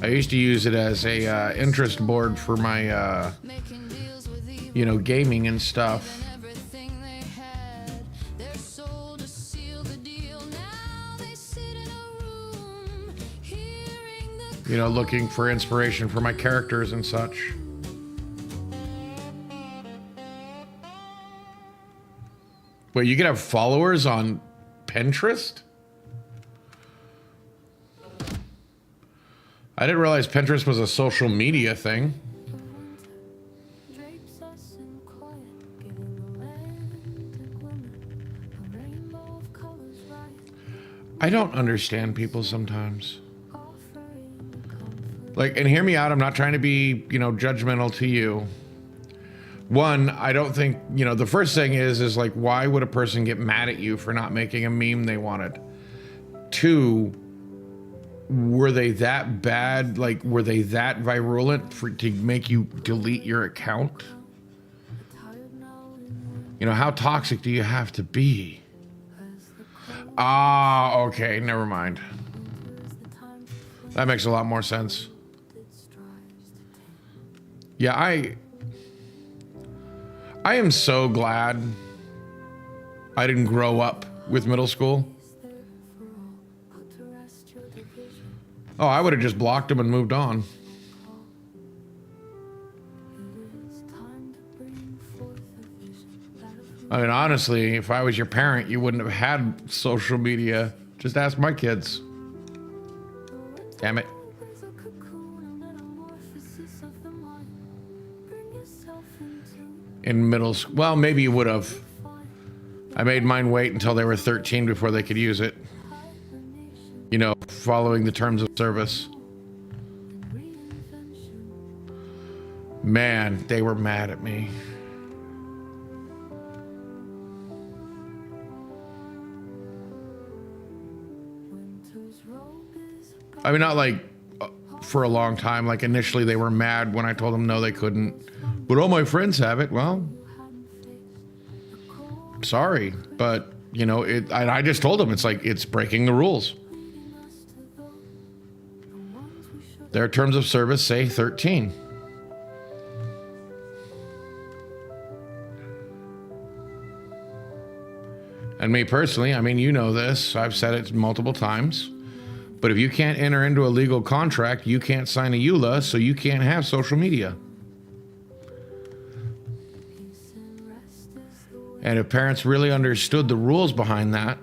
I used to use it as a interest board for my, Making deals with evil you know, gaming and stuff. and everything they had. Their soul to seal the deal. Now they sit in a room, hearing the You know, looking for inspiration for my characters and such. Wait, you can have followers on Pinterest? I didn't realize Pinterest was a social media thing. drapes us in quiet, giving romantic women a rainbow of colors right, I don't understand people sometimes. offering comfort. Like, and hear me out, I'm not trying to be, you know, judgmental to you. One, I don't think, the first thing is like, why would a person get mad at you for not making a meme they wanted? Two, were they that bad? Like, were they that virulent to make you delete your account? How toxic do you have to be? Ah, okay, never mind. That makes a lot more sense. Yeah, I am so glad I didn't grow up with middle school. Oh, I would have just blocked them and moved on. I mean, honestly, if I was your parent, you wouldn't have had social media. Just ask my kids. Damn it. In middle school, well, maybe you would have. I made mine wait until they were 13 before they could use it. Following the terms of service. Man, they were mad at me. I mean, not like for a long time. Like initially they were mad when I told them no, they couldn't. But all my friends have it. Well, sorry, but I just told them it's breaking the rules. Their terms of service say 13. And me personally, I mean, this, I've said it multiple times, but if you can't enter into a legal contract, you can't sign a EULA, so you can't have social media. And if parents really understood the rules behind that,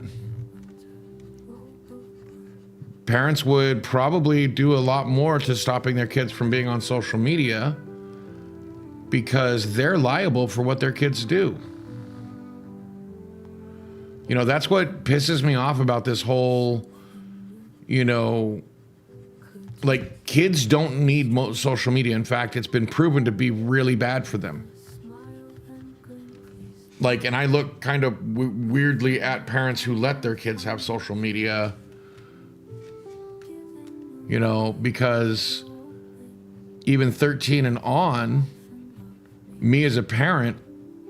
parents would probably do a lot more to stopping their kids from being on social media because they're liable for what their kids do. That's what pisses me off about this whole, like kids don't need social media. In fact, it's been proven to be really bad for them. Like, and I look kind of weirdly at parents who let their kids have social media, because even 13 and on, me as a parent,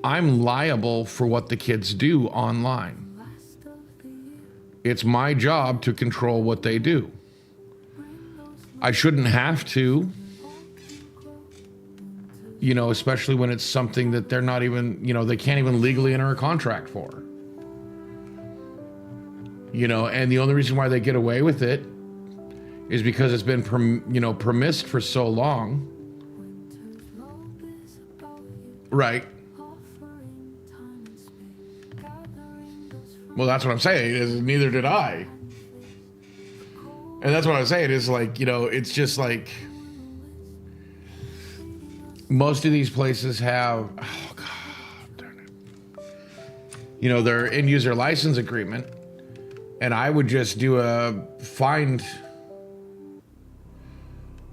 I'm liable for what the kids do online. It's my job to control what they do. I shouldn't have to, especially when it's something that they're not even, they can't even legally enter a contract for. And the only reason why they get away with it is because it's been, permissed for so long. Right. Well, that's what I'm saying, is neither did I. And that's what I'm saying is like, it's just like most of these places have, oh God, darn it. Their end user license agreement. And I would just do a find.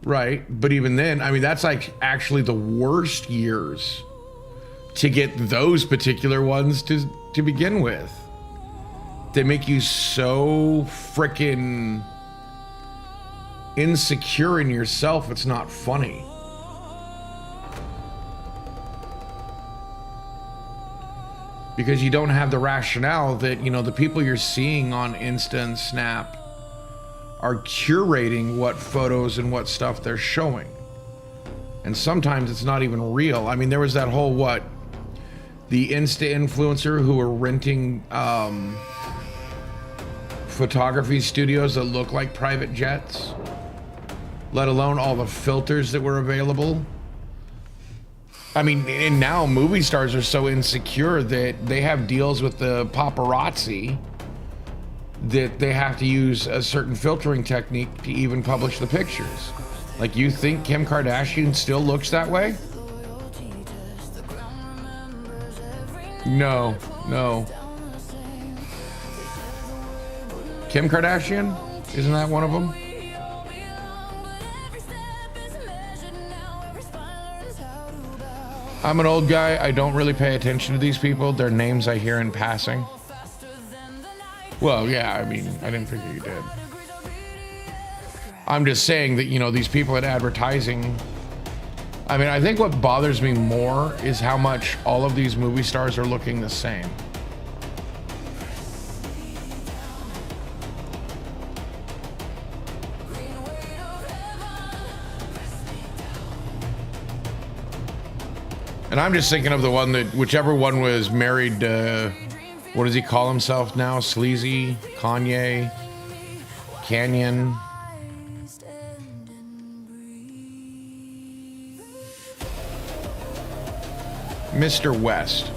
Right. But even then, I mean, that's like actually the worst years to get those particular ones to begin with. They make you so freaking insecure in yourself, it's not funny. Because you don't have the rationale that, the people you're seeing on Insta and Snap are curating what photos and what stuff they're showing. And sometimes it's not even real. I mean, there was that whole, the Insta influencer who were renting photography studios that look like private jets, let alone all the filters that were available. I mean, and now movie stars are so insecure that they have deals with the paparazzi that they have to use a certain filtering technique to even publish the pictures. Like, you think Kim Kardashian still looks that way? No. Kim Kardashian? Isn't that one of them? I'm an old guy. I don't really pay attention to these people. Their names I hear in passing. Well, yeah, I mean, I didn't figure you did. I'm just saying that, you know, these people at advertising, I mean, I think what bothers me more is how much all of these movie stars are looking the same. And I'm just thinking of the one that, whichever one was married to, what does he call himself now? Sleazy? Kanye? Canyon? Mr. West.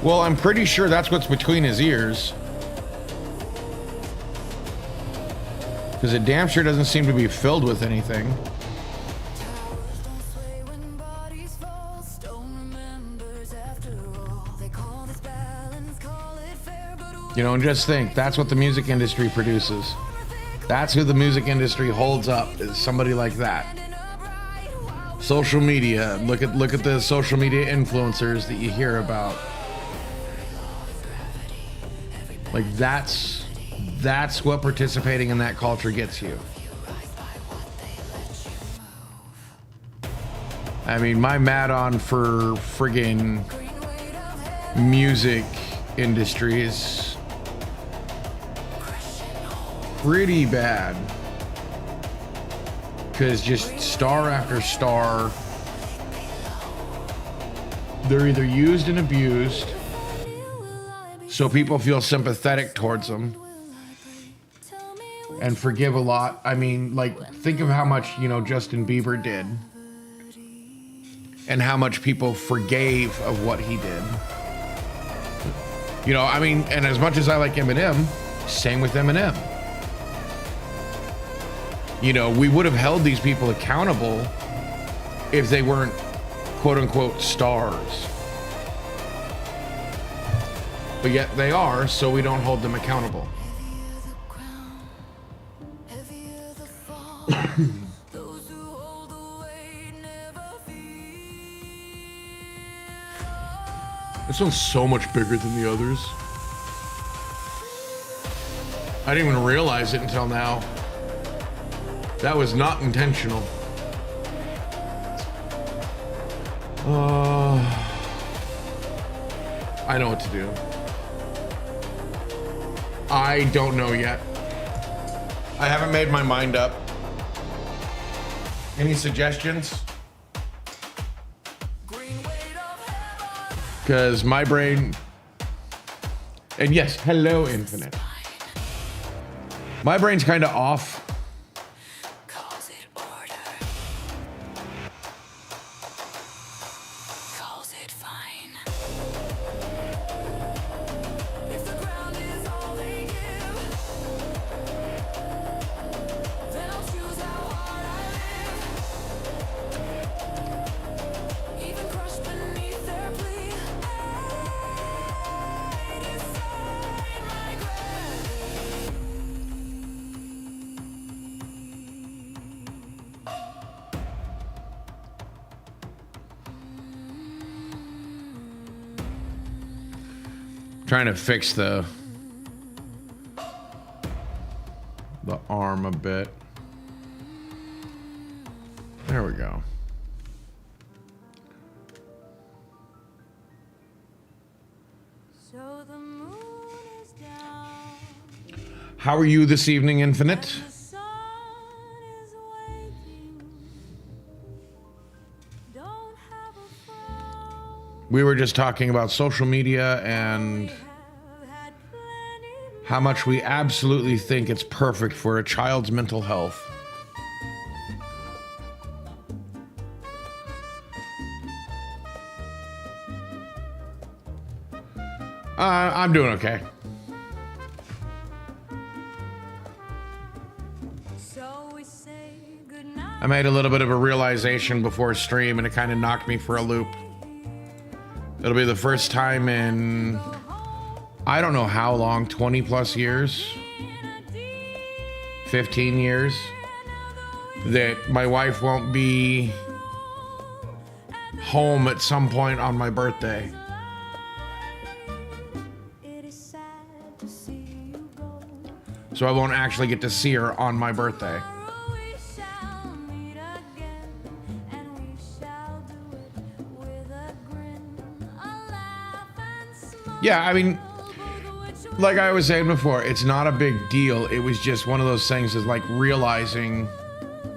Well, I'm pretty sure that's what's between his ears. Because it damn sure doesn't seem to be filled with anything. You know, and just think, that's what the music industry produces. That's who the music industry holds up, is somebody like that. Social media, look at the social media influencers that you hear about. Like that's what participating in that culture gets you. I mean, my mad on for friggin' music industry is pretty bad. Because just star after star, they're either used and abused, so people feel sympathetic towards them and forgive a lot. I mean, like, think of how much, you know, Justin Bieber did and how much people forgave of what he did. You know, I mean, and as much as I like Eminem, same with Eminem. You know, we would have held these people accountable if they weren't quote unquote stars. But yet they are, so we don't hold them accountable. This one's so much bigger than the others. I didn't even realize it until now. That was not intentional. I know what to do. I don't know yet. I haven't made my mind up. Any suggestions? Because my brain... And yes, hello, Infinite. My brain's kind of off. Trying to fix the arm a bit. There we go. So the moon is down, How are you this evening, Infinite? the sun is waiting. Don't have a frown. We were just talking about social media and Have had plenty. how much we absolutely think it's perfect for a child's mental health. I'm doing okay. So we say goodnight. I made a little bit of a realization before stream and it kind of knocked me for a loop. It'll be the first time in, I don't know how long, 20 plus years, 15 years that my wife won't be home at some point on my birthday. It is sad to see you go. So I won't actually get to see her on my birthday. Tomorrow we shall meet again, and we shall do it with a grin, a laugh and smile. Yeah, I mean, like I was saying before, it's not a big deal. It was just one of those things is like realizing,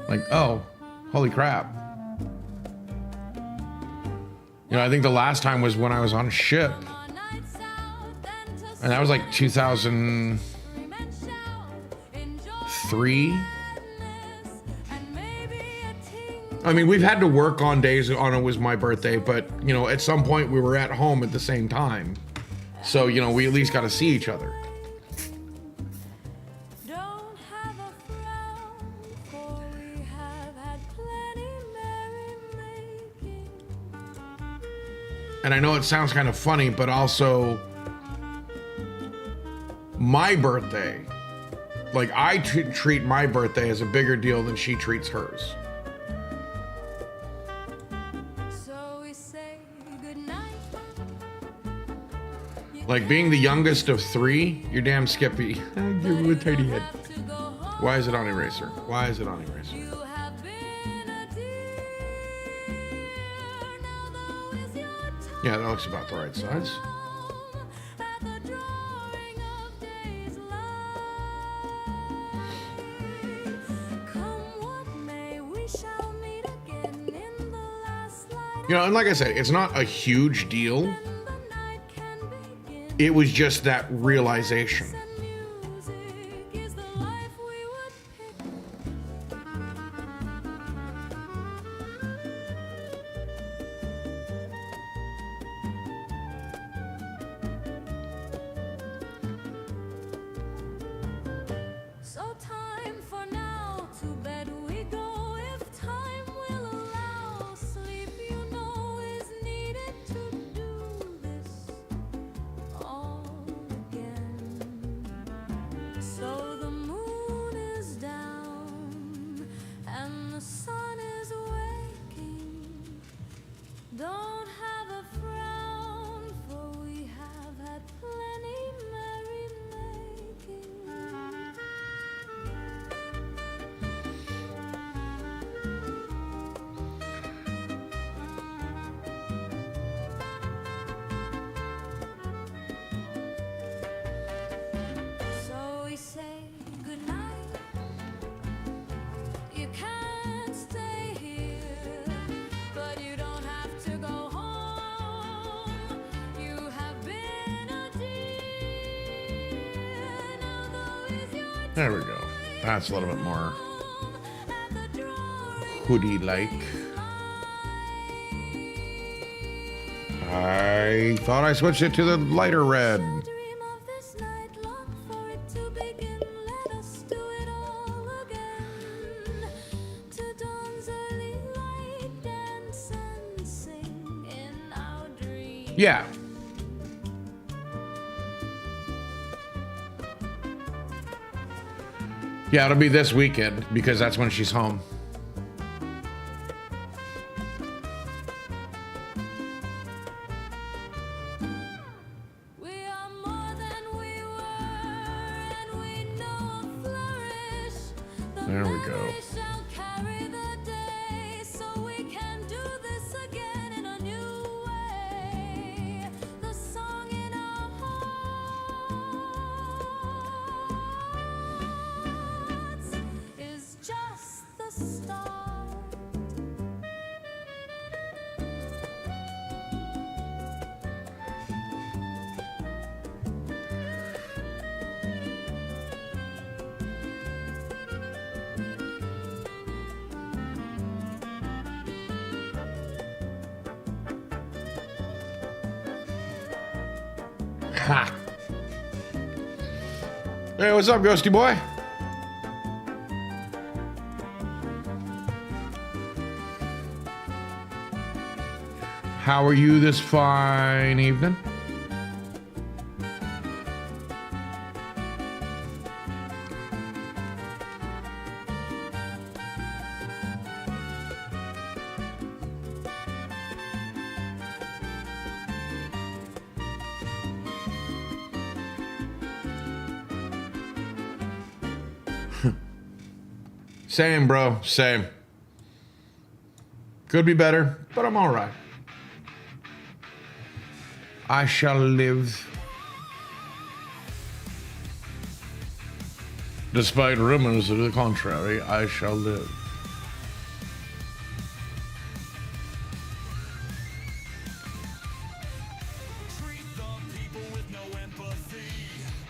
like, oh, holy crap. You know, I think the last time was when I was on a ship. And that was like 2003. I mean, we've had to work on days on it was my birthday, but, you know, at some point we were at home at the same time. So, you know, we at least got to see each other. Don't have a frown, for we have had plenty merrymaking. And I know it sounds kind of funny, but also my birthday, like I treat my birthday as a bigger deal than she treats hers. So we say goodnight. Like being the youngest of three, you're damn Skippy. You're a tiny head. To go home. Why is it on eraser? Why is it on eraser? You have been a dear. Now though is your time. Yeah, that looks about the right size. At the drawing of day's light. Come what may, we shall meet again in the last light. You know, and like I said, it's not a huge deal. The night can begin. It was just that realization. And music is the life we would pick. So time for now, to bed we go, if time will allow. Sleep, you know, is needed to do this all again. So the moon is down and the sun is waking. Don't have a frown, for we have had plenty merrymaking. So we say goodnight. You can't stay here, but you don't have to go home. You have been a dear. Now though is your There we go. That's a little bit more time at the drawing hoodie-like. I thought I switched it to the lighter red. dream of this night, long for it to begin. Let us do it all again. To dawn's early light, dance and sing in our dream. Yeah. Yeah, it'll be this weekend because that's when she's home. We are more than we were, and we know a flourish. The There we go. memory shall carry the day, so we can do this again in a new way. The song in our hearts is just the start. Ha! Hey, what's up, Ghosty boy? How are you this fine evening? Same, bro. Same. Could be better, but I'm all right. I shall live. Despite rumors to the contrary, I shall live. Treat the people with no empathy,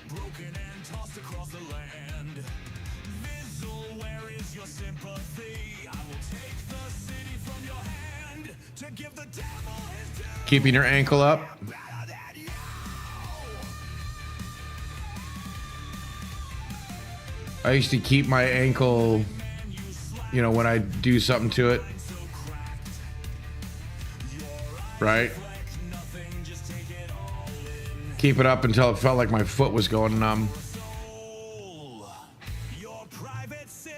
broken and tossed across the land. Vizzle, where is your sympathy? I will take the city from your hand to give the devil his due. Keeping your ankle up. Better than you. I used to keep my ankle, you know, when I do something to it. Right? Keep it up until it felt like my foot was going numb. Your private sin.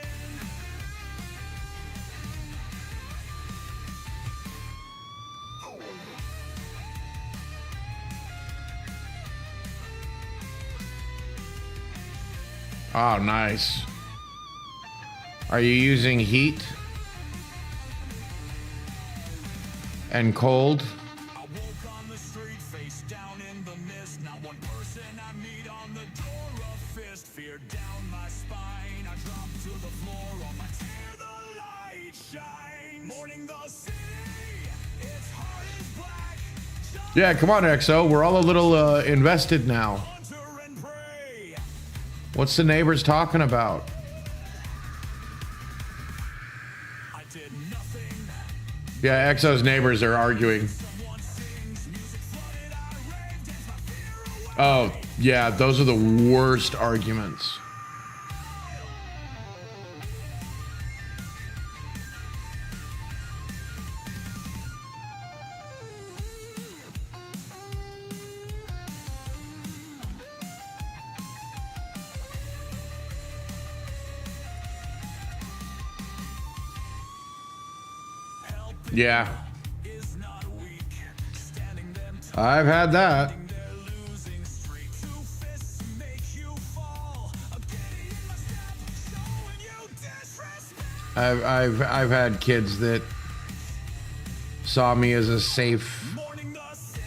Oh, nice. Are you using heat and cold? I woke on the street, face down in the mist. Not one person I meet on the door of fist. Fear down my spine. I drop to the floor on my tear. The light shines. Morning the city. Its heart is black. Yeah, come on, XO. We're all a little invested now. Hunter and prey. What's the neighbors talking about? I did nothing. Yeah, XO's neighbors are arguing. Someone sings. Music flooded. I raved. Dance my fear away. Oh, yeah, those are the worst arguments. Yeah. Is not weak. Standing them I've had that. their losing streak. Two fists make you fall. I'm getting in my step, showing you disrespect. I've had kids that saw me as a safe Morning the city.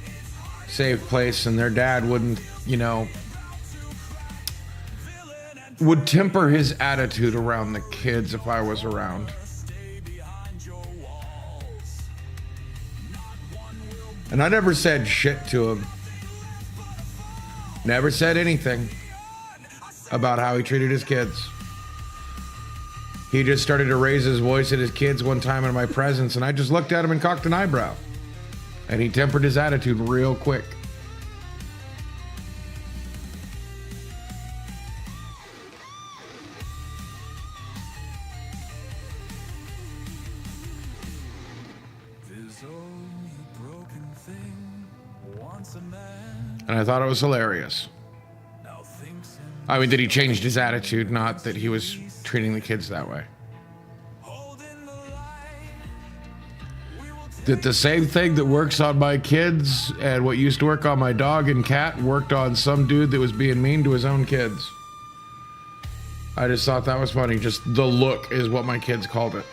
It's hard safe place, and their dad wouldn't, you know, villain and would temper his attitude around the kids if I was around. stay behind your walls. And I never said shit to him. Never said anything about how he treated his kids. He just started to raise his voice at his kids one time in my presence, and I just looked at him and cocked an eyebrow. And he tempered his attitude real quick. This old broken thing wants a man. And I thought it was hilarious. Now thinks him I mean, that he changed his attitude, not that he was treating the kids that way. holding the light. We will take That the same thing that works on my kids and what used to work on my dog and cat worked on some dude that was being mean to his own kids. I just thought that was funny. Just the look is what my kids called it.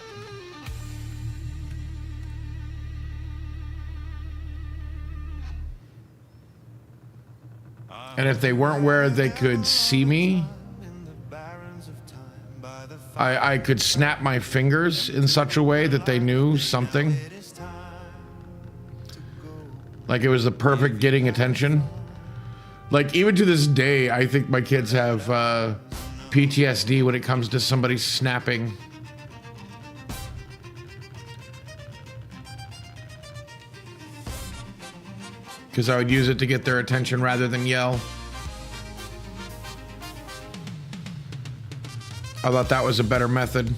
And if they weren't where they could see me, I could snap my fingers in such a way that they knew something. Like it was the perfect getting attention. Like even to this day, I think my kids have PTSD when it comes to somebody snapping. Because I would use it to get their attention rather than yell. I thought that was a better method.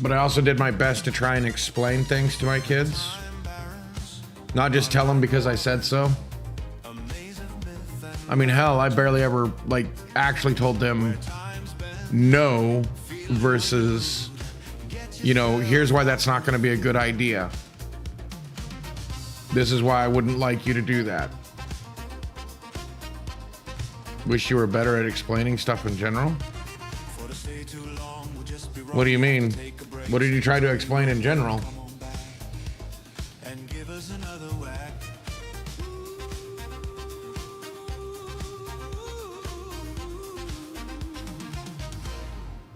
But I also did my best to try and explain things to my kids. Not just tell them because I said so. I mean, hell, I barely ever, like, actually told them no versus you know, here's why that's not going to be a good idea. This is why I wouldn't like you to do that. Wish you were better at explaining stuff in general? What do you mean? What did you try to explain in general? And give us another whack.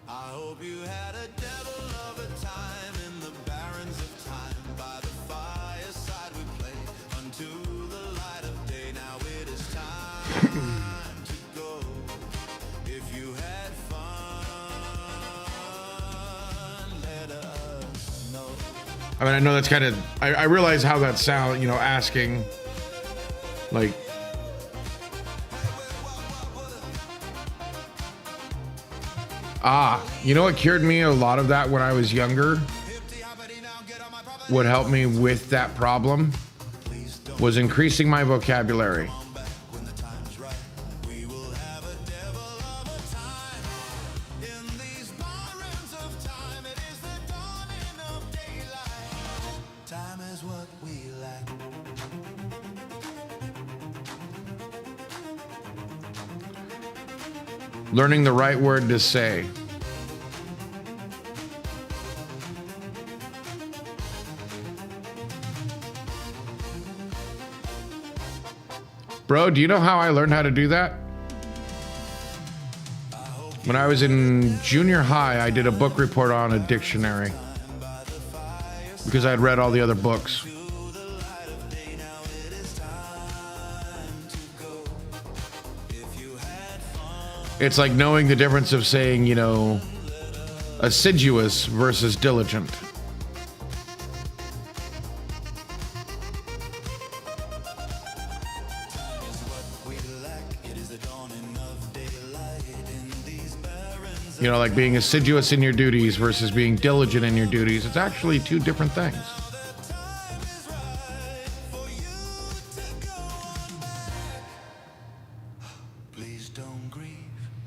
I hope you had a devil of a time in the barrens of time. By the fireside we play unto the light of day. Now it is time to go. If you had fun, let us know. I mean, I know that's kind of, I realize how that sounds, you know, asking, like, you know what cured me a lot of that when I was younger? What helped me with that problem was increasing my vocabulary. Time is what we lack. Learning the right word to say. Bro, do you know how I learned how to do that? When I was in junior high, I did a book report on a dictionary because I had read all the other books. It's like knowing the difference of saying, you know, assiduous versus diligent. You know, like being assiduous in your duties versus being diligent in your duties. It's actually two different things. Please don't grieve.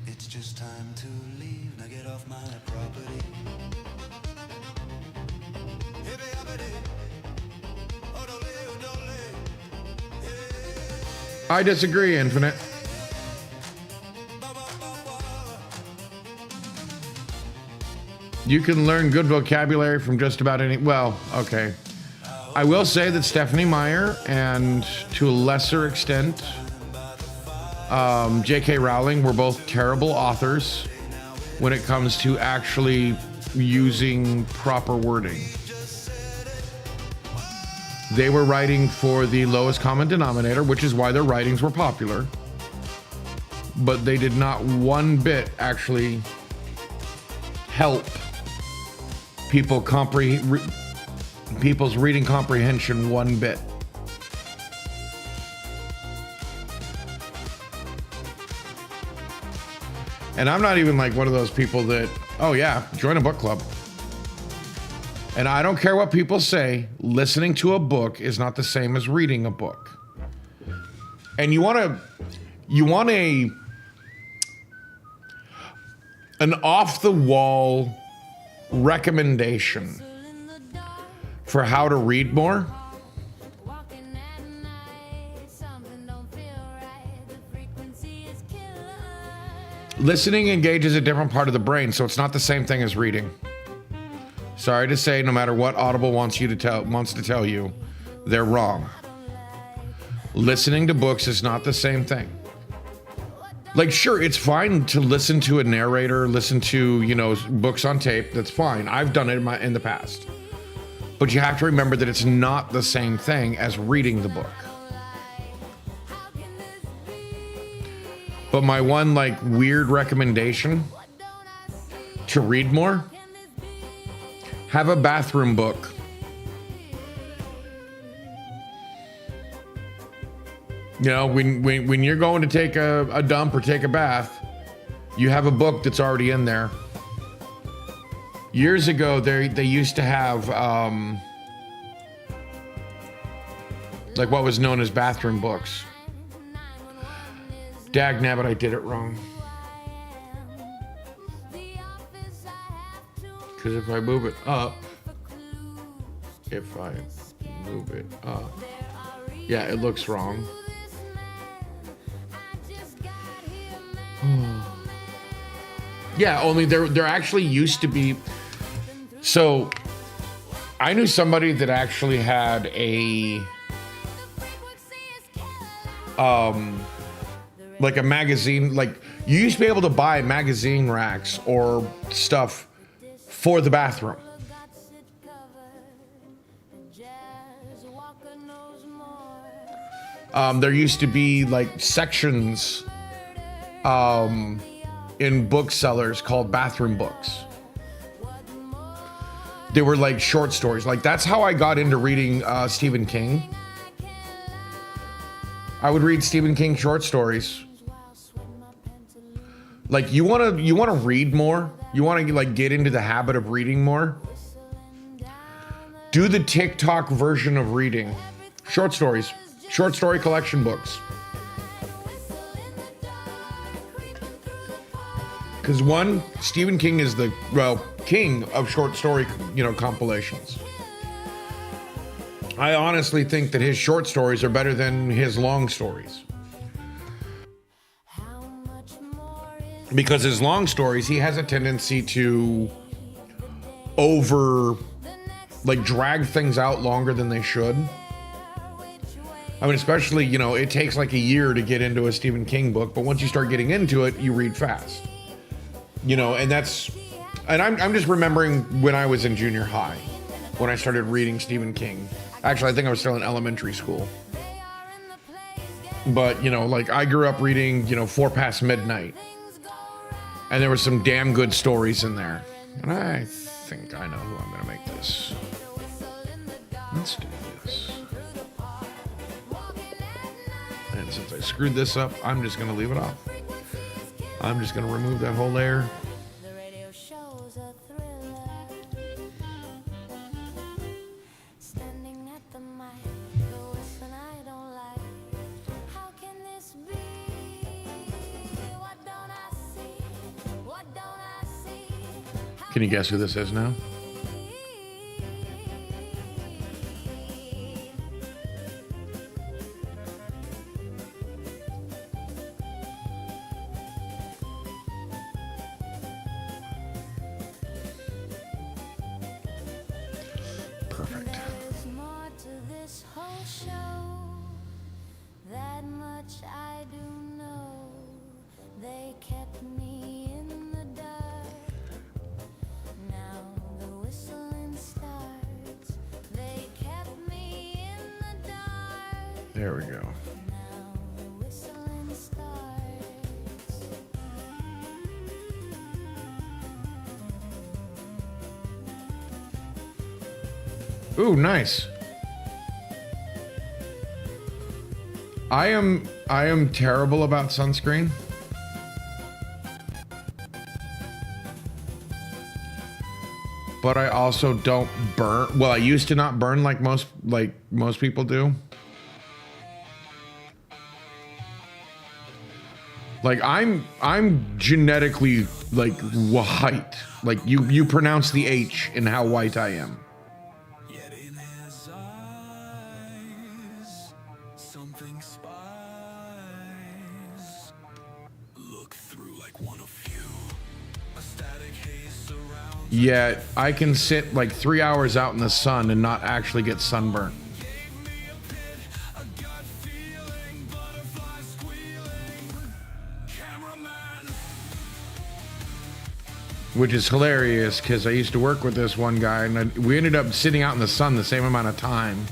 It's just time to leave. Now get off my property. I disagree, Infinite. You can learn good vocabulary from just about any. Well, okay. I will say that Stephanie Meyer and to a lesser extent, J.K. Rowling were both terrible authors when it comes to actually using proper wording. They were writing for the lowest common denominator, which is why their writings were popular. But they did not one bit actually help people's reading comprehension one bit. And I'm not even like one of those people that, oh yeah, join a book club. And I don't care what people say, listening to a book is not the same as reading a book. And you want an off-the-wall recommendation for how to read more? Listening engages a different part of the brain, so it's not the same thing as reading. Sorry to say, no matter what Audible wants to tell you, they're wrong. Listening to books is not the same thing. Like, sure, it's fine to listen to a narrator, listen to, you know, books on tape. That's fine. I've done it in the past. But you have to remember that it's not the same thing as reading the book. But my one, like, weird recommendation to read more, have a bathroom book. You know, when you're going to take a dump or take a bath, you have a book that's already in there. Years ago, they used to have like what was known as bathroom books. Dagnabbit, I did it wrong. Because if I move it up, yeah, it looks wrong. Yeah, only there actually used to be. So I knew somebody that actually had a like a magazine, like you used to be able to buy magazine racks or stuff for the bathroom. There used to be like sections in booksellers called bathroom books. They were like short stories. Like that's how I got into reading Stephen King. I would read Stephen King short stories. Like you want to read more? You want to like get into the habit of reading more? Do the TikTok version of reading. Short stories. Short story collection books. Because one, Stephen King is the, well, king of short story, compilations. I honestly think that his short stories are better than his long stories. Because his long stories, he has a tendency to drag things out longer than they should. I mean, especially, it takes like a year to get into a Stephen King book, but once you start getting into it, you read fast. And I'm just remembering when I was in junior high, when I started reading Stephen King. Actually, I think I was still in elementary school. But, I grew up reading, 4 Past Midnight. And there were some damn good stories in there. And I think I know who I'm going to make this. Let's do this. And since I screwed this up, I'm just going to leave it off. I'm just going to remove that whole layer. Can you guess who this is now? Perfect. There's more to this whole show. That much I do know. They kept me in the dark. Now the whistling starts. They kept me in the dark. There we go. Now the whistling starts. Ooh, nice. I am terrible about sunscreen. But I also don't burn. Well, I used to not burn like most people do. Like I'm genetically like white. Like you pronounce the H in how white I am. Yet in his eyes, something spies. Look through like one of you. A static haze surrounds. Yet I can sit like 3 hours out in the sun and not actually get sunburned. A gut feeling, butterflies squealing. Cameraman. Which is hilarious because I used to work with this one guy and we ended up sitting out in the sun the same amount of time.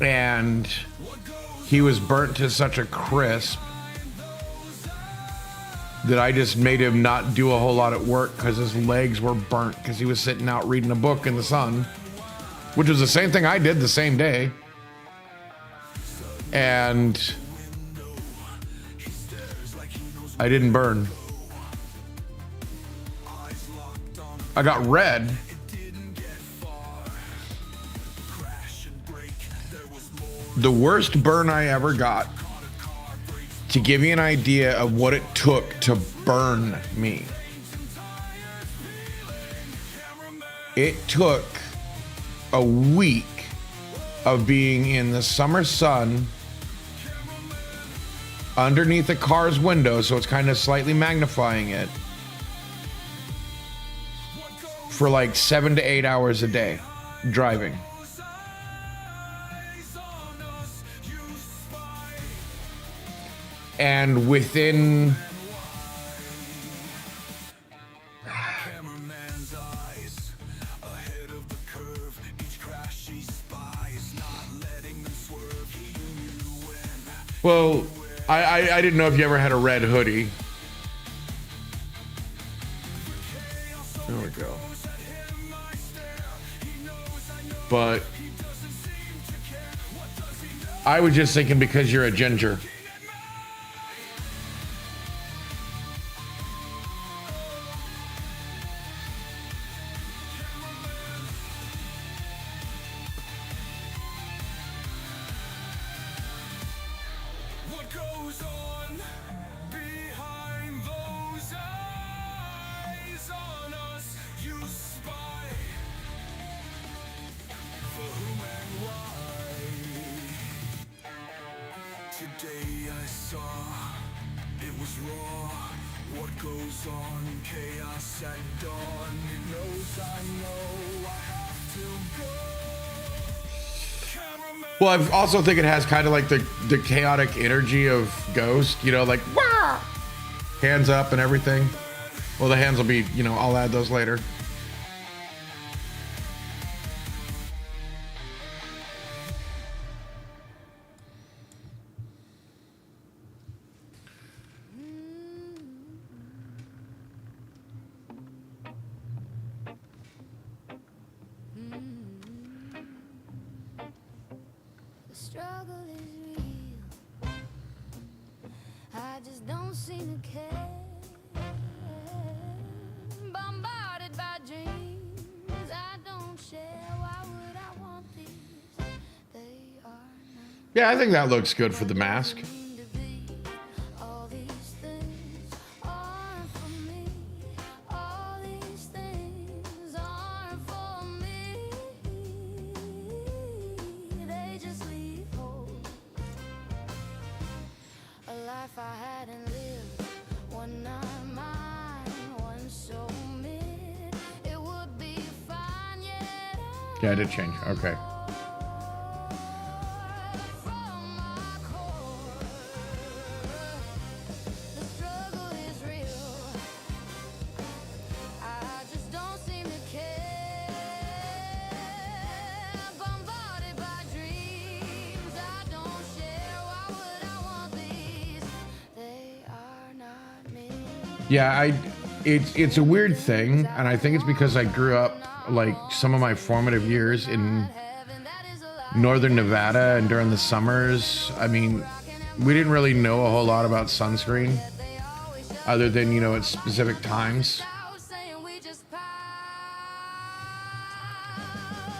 And he was burnt to such a crisp that I just made him not do a whole lot at work because his legs were burnt because he was sitting out reading a book in the sun, which was the same thing I did the same day. And I didn't burn. I got red. The worst burn I ever got, to give you an idea of what it took to burn me. It took a week of being in the summer sun underneath the car's window, so it's kind of slightly magnifying it, for like 7 to 8 hours a day driving. And within Cameraman's eyes ahead of the curve. Each crash he spies, not letting them swerve. He knew when. well, I didn't know if you ever had a red hoodie. There we go. But I was just thinking because you're a ginger. What goes on behind those eyes on us? You spy for whom and why? Today I saw it was raw. What goes on? Chaos at dawn. It knows I know I have to go. Cameraman. Well, I also think it has kind of like the chaotic energy of Ghost, you know, like wah! Hands up and everything. Well, the hands will be, you know, I'll add those later. The struggle is real. I just don't seem to care. Bombarded by dreams I don't share. Why would I want these? They are not Yeah, I think that looks good for the mask. mean to be. All these things aren't for me. All these things aren't for me. They just leave hope. A life I hadn't lived, one not mine, one so mid. It would be fine, yet Yeah, I did change. Okay. from my core, the struggle is real. I just don't seem to care. Bombarded by dreams I don't share. Why would I want these? They are not me. Yeah, it's a weird thing, and I think it's because I grew up like some of my formative years in Heaven, that is a lie. northern Nevada, and during the summers, I mean, we didn't really know a whole lot about sunscreen They always shut other than, you know, at specific times. out, saying we just pile.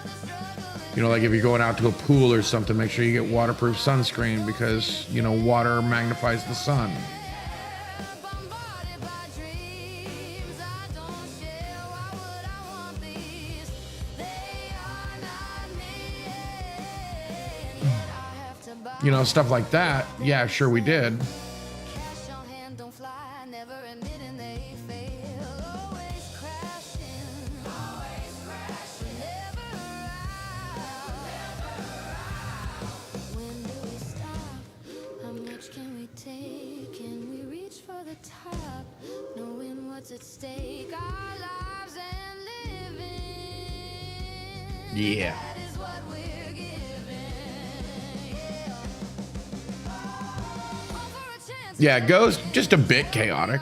The struggle is You know, like if you're going out to a pool or something, make sure you get waterproof sunscreen because, you know, water magnifies the sun. bombarded by dreams I don't share. Why would I want these? They are not me. And yet I have to buy. You know, stuff like that. Yeah, sure we did. Cash on hand don't fly, never admitting they fail. Always crashing, never out. When do we stop? How much can we take? Can we reach for the top? Knowing what's at stake, our lives and living. Yeah. That is what we're given. Yeah. Hope for a chance. Yeah, Ghost, just a bit chaotic.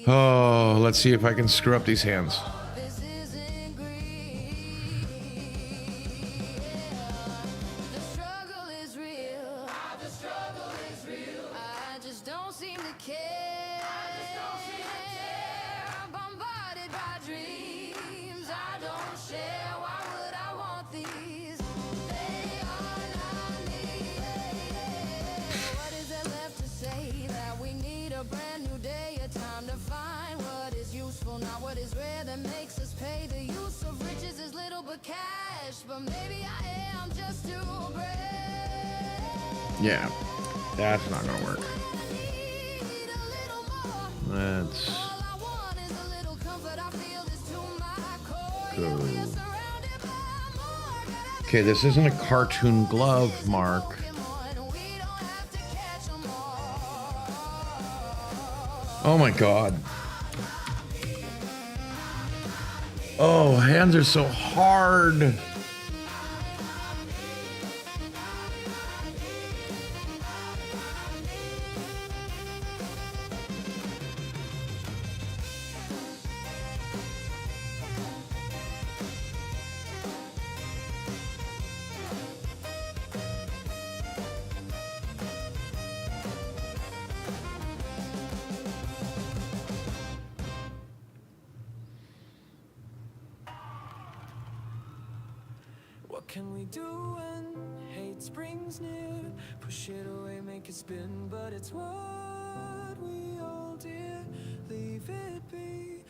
Oh, let's see if I can screw up these hands. This isn't greed. The struggle is real. The struggle is real. I just don't seem to care. Bombarded by dreams I don't share. Why would I want these? They are not brand new day, a time to find what is useful, not what is rare that makes us pay. The use of riches is little but cash, but maybe I am just too brave. Yeah, that's not gonna work. I need a little more. That's All I want is a little comfort. I feel this to my core. Cool. Yeah, we are surrounded by more. Gotta okay. This isn't a cartoon glove, Mark. Pokemon, we don't have to catch 'em all. Oh my god. Oh, hands are so hard. What can we do when hate springs near? Push it away, make it spin, but it's what we all did. Leave it be,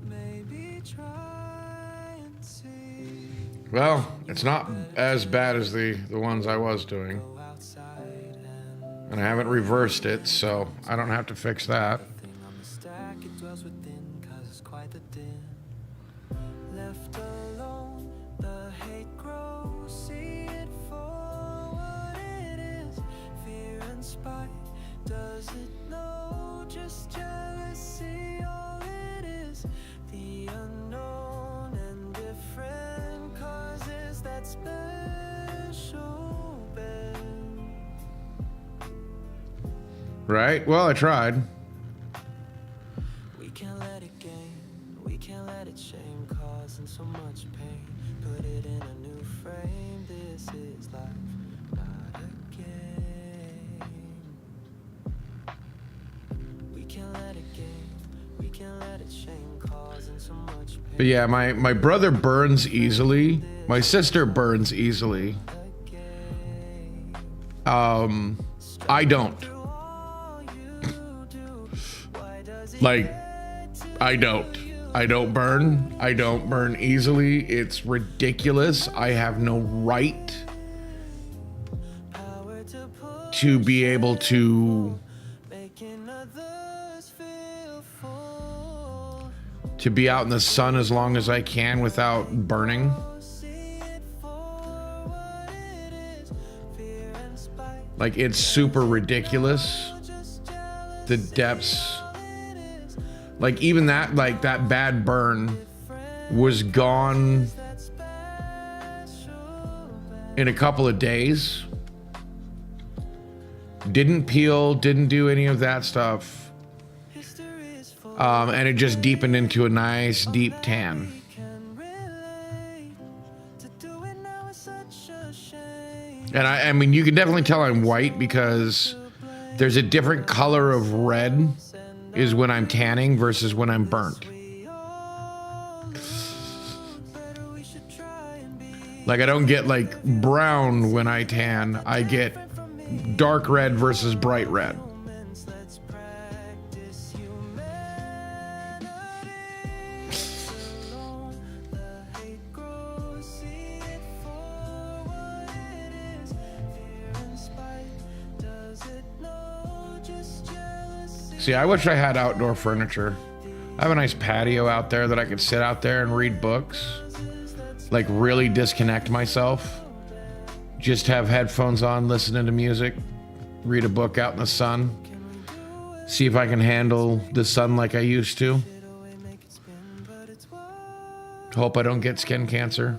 maybe try and see. Well, it's not as bad as the ones I was doing. Go outside and And I haven't reversed it, so I don't have to fix that. thing on the stack, it dwells within, cause it's quite the din. Left alone, the hate grows, see it for what it is. Fear and spite, does it know? Just jealousy, all it is. The unknown and different causes that special bend. Right? Well, I tried. We can't let it gain, we can't let it shame, causing so much pain. Put it in a new frame, this is life, not a game. We can't let it gain, we can't let it shame, causing so much pain. But yeah, my brother burns easily. My sister burns easily. I don't. All you do, why does it Like, I don't. I don't burn. I don't burn easily. It's ridiculous. I have no right power to push, to be able to making others feel full? be out in the sun as long as I can without burning. See it for what it is, fear and spite. Like, it's super ridiculous. Just jealous, The depths. Like, even that, like, that bad burn was gone that special bend. in a couple of days. Didn't peel, didn't do any of that stuff. History is full, And it just deepened into a nice deep tan. can relate. To do it now is such a shame. And I mean, you can definitely tell I'm white because there's a different color of red is when I'm tanning versus when I'm burnt. We all lose, better we should try and be Like, I don't get like brown when I tan. I get dark red versus bright red. humans. Let's practice humanity. Alone, the hate grows, see it for what it is. Fear and spite, does it know? Just jealousy. See, I wish I had outdoor furniture. I have a nice patio out there that I could sit out there and read books. Like, really disconnect myself. Just have headphones on, listening to music, read a book out in the sun. See if I can handle the sun like I used to. Hope I don't get skin cancer.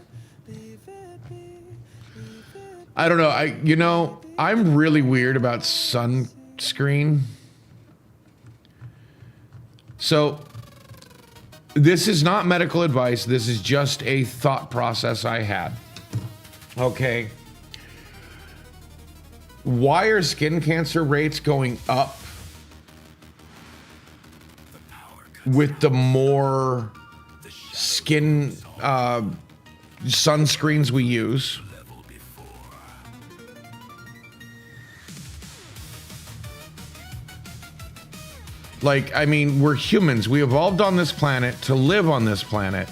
I don't know. I'm really weird about sunscreen. So, this is not medical advice. This is just a thought process I had. Okay. Why are skin cancer rates going up with the more skin sunscreens we use? Like, I mean, we're humans. We evolved on this planet to live on this planet.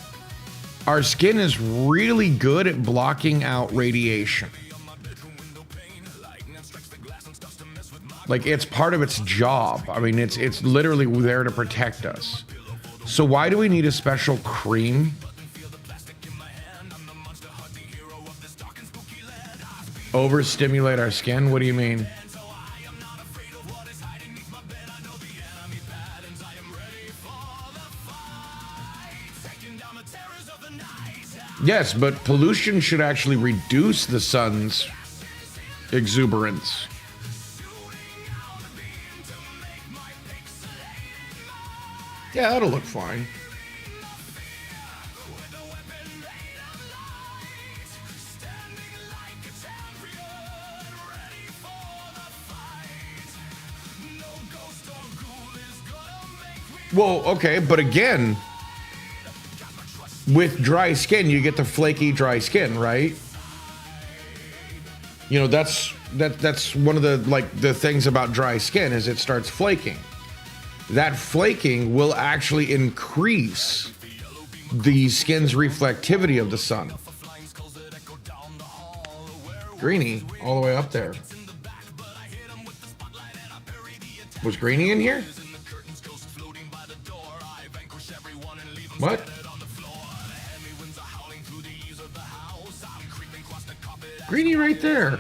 Our skin is really good at blocking out radiation. Like, it's part of its job. I mean, it's literally there to protect us. So why do we need a special cream? Overstimulate our skin? What do you mean? Yes, but pollution should actually reduce the sun's exuberance. Yeah, that'll look fine. Well, okay, but again, with dry skin, you get the flaky dry skin, right? You know, that's one of the things about dry skin is it starts flaking. That flaking will actually increase the skin's reflectivity of the sun. Greenie, all the way up there. Was Greenie in here? What? Greenie right there.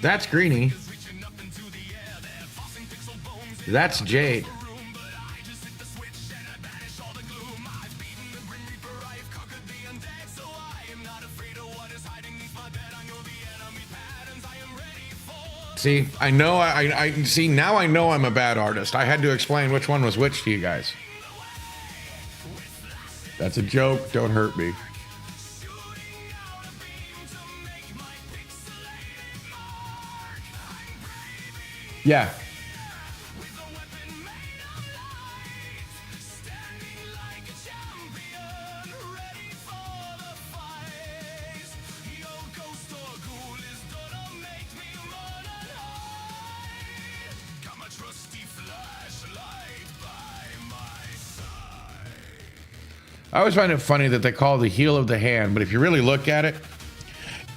That's Greenie. That's Jade. See, I know, I see, now I know I'm a bad artist. I had to explain which one was which to you guys. That's a joke. Don't hurt me. Yeah. I always find it funny that they call it the heel of the hand, but if you really look at it,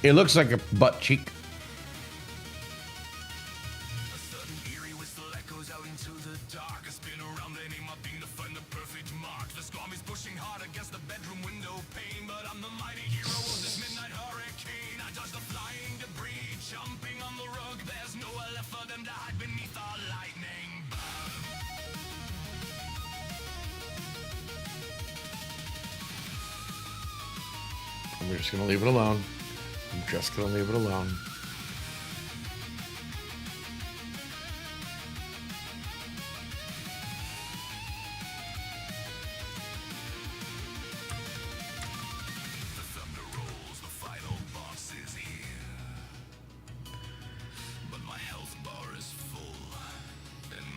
it looks like a butt cheek. I'm just gonna leave it alone. I'm just gonna leave it alone.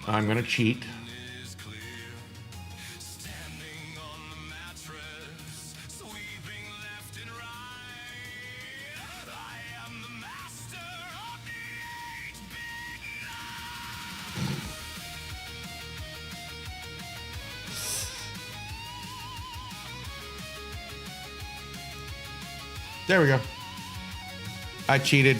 I'm gonna cheat. There we go. I cheated.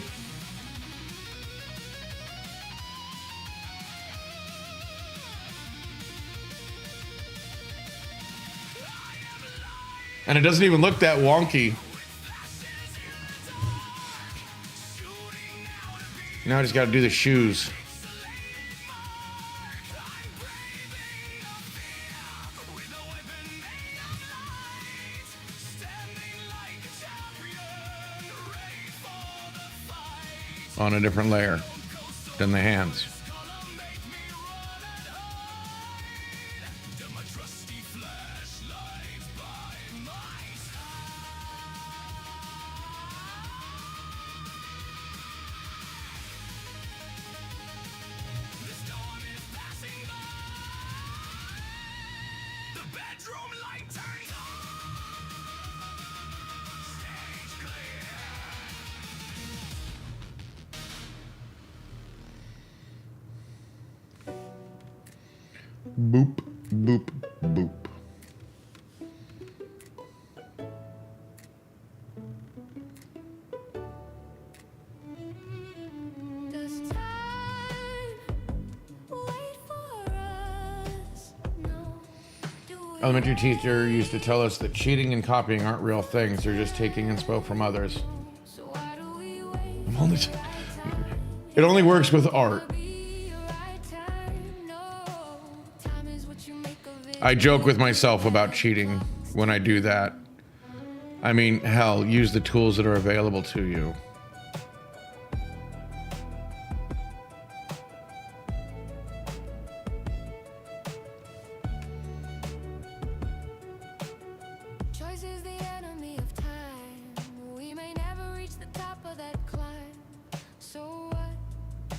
And it doesn't even look that wonky. Now I just got to do the shoes. On a different layer than the hands. Boop, boop, boop. Does time wait for us? No. Do we Elementary teacher used to tell us that cheating and copying aren't real things. They're just taking inspo from others. So why do we wait? I'm only it only works with art. Be a right time? No. Time is what you make of it. I joke with myself about cheating when I do that. I mean, hell, use the tools that are available to you. Choice is the enemy of time. We may never reach the top of that climb. So what?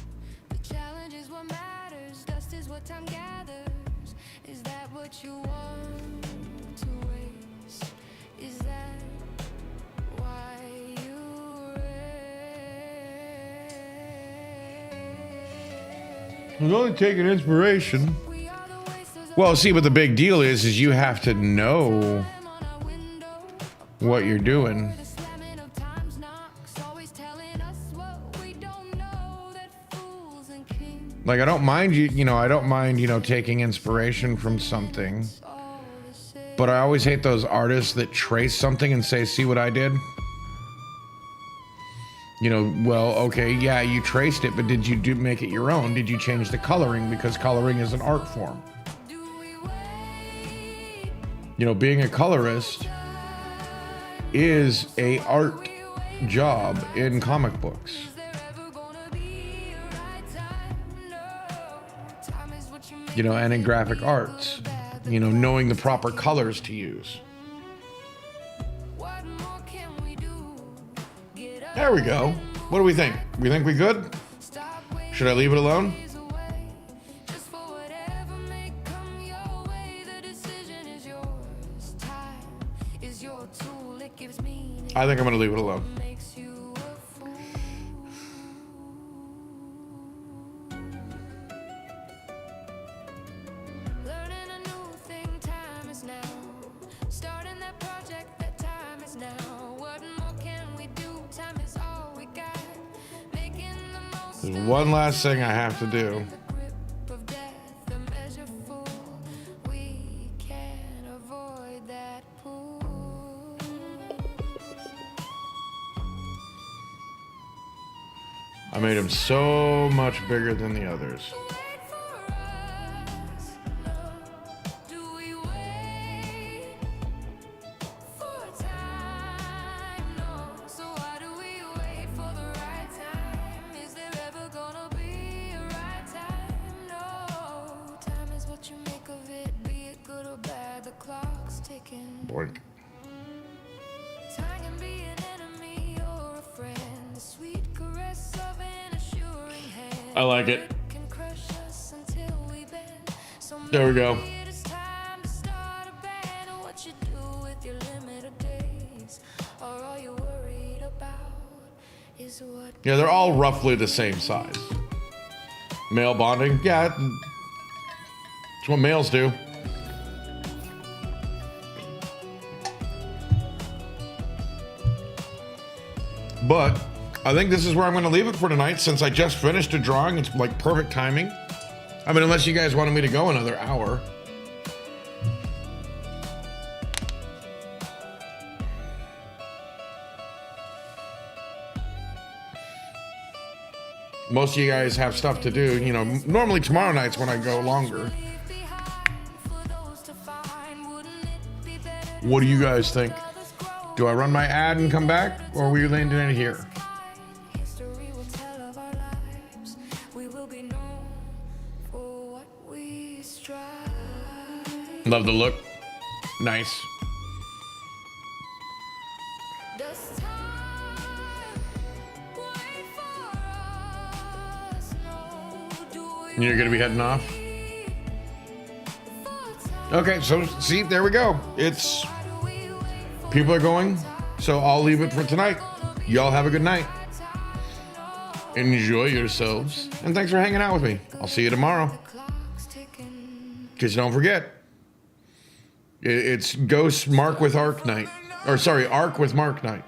The challenge is what matters. Dust is what time gathers. Is that what you want to waste? Is that why you race? It's only taking inspiration. We are the wasters of Well, see, but the big deal is you have to know time on our window. what you're doing. The slamming of time's knocks, always telling us what we don't know. That fools and kings Like, I don't mind I don't mind, taking inspiration from something. all the same. But I always hate those artists that trace something and say, see what I did? Well, okay, yeah, you traced it, but did you make it your own? Did you change the coloring? Because coloring is an art form. Do we wait? Being a colorist is a art job in comic books. Is there ever gonna be a right time? No. Time is what you make And in graphic arts, knowing the proper colors to use. What more can we do? Get up, There we go. What do we think? We think we good? stop waiting Should I leave it alone? days away. Just for whatever may come your way, the decision is yours. Time is your tool, it gives meaning, I think I'm gonna leave it alone. makes you a fool. Learning a new thing, time is now. Starting that project, that time is now. What more can we do? Time is all we got. Making the most There's of one last thing I have to do. the grip of death, a measure full. We can't avoid that pool. I made him so much bigger than the others. Wait for us, no. Do we wait for time? No. So why do we wait for the right time? Is there ever gonna be a right time? No. Time is what you make of it, be it good or bad. The clock's ticking. Boink. Time can be an enemy or a friend. The sweet caress of an assuring hand. I like it. Can crush us until we bend. So There we go. maybe it is time to start a band. What you do with your limited days, or all you're worried about is what. Yeah, they're all roughly the same size. Male bonding? Yeah, it's what males do. But I think this is where I'm going to leave it for tonight since I just finished a drawing. It's like perfect timing. I mean, unless you guys wanted me to go another hour. Most of you guys have stuff to do. Normally tomorrow night's when I go longer. Leave behind for those to find. Wouldn't it be better to What do you guys think? others grow? Do I run my ad and come back, or are we landing in here? History will tell of our lives. We will be known for what we strive. Love the look. Nice. Does time wait for us? No. Do we You're gonna be heading off? wait for time? Okay, so see, there we go. It's Why do we wait for people are going, so I'll leave it for tonight. Y'all have a good night. time? No. Enjoy yourselves, and thanks for hanging out with me. I'll see you tomorrow. The clock's ticking. Because don't forget, it's Ghost Mark with Arc Knight. Or sorry, Arc with Mark Knight.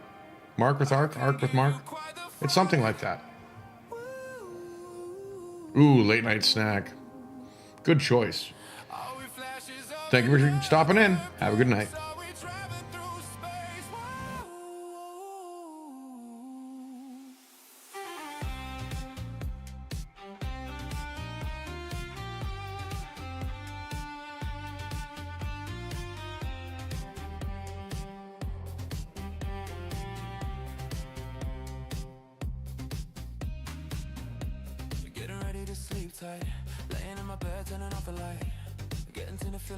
Mark with Arc? Arc with Mark? It's something like that. Ooh, late night snack. Good choice. Thank you for stopping in. Have a good night. Getting ready to sleep tight, laying in my bed, turning off the light, getting to the feeling.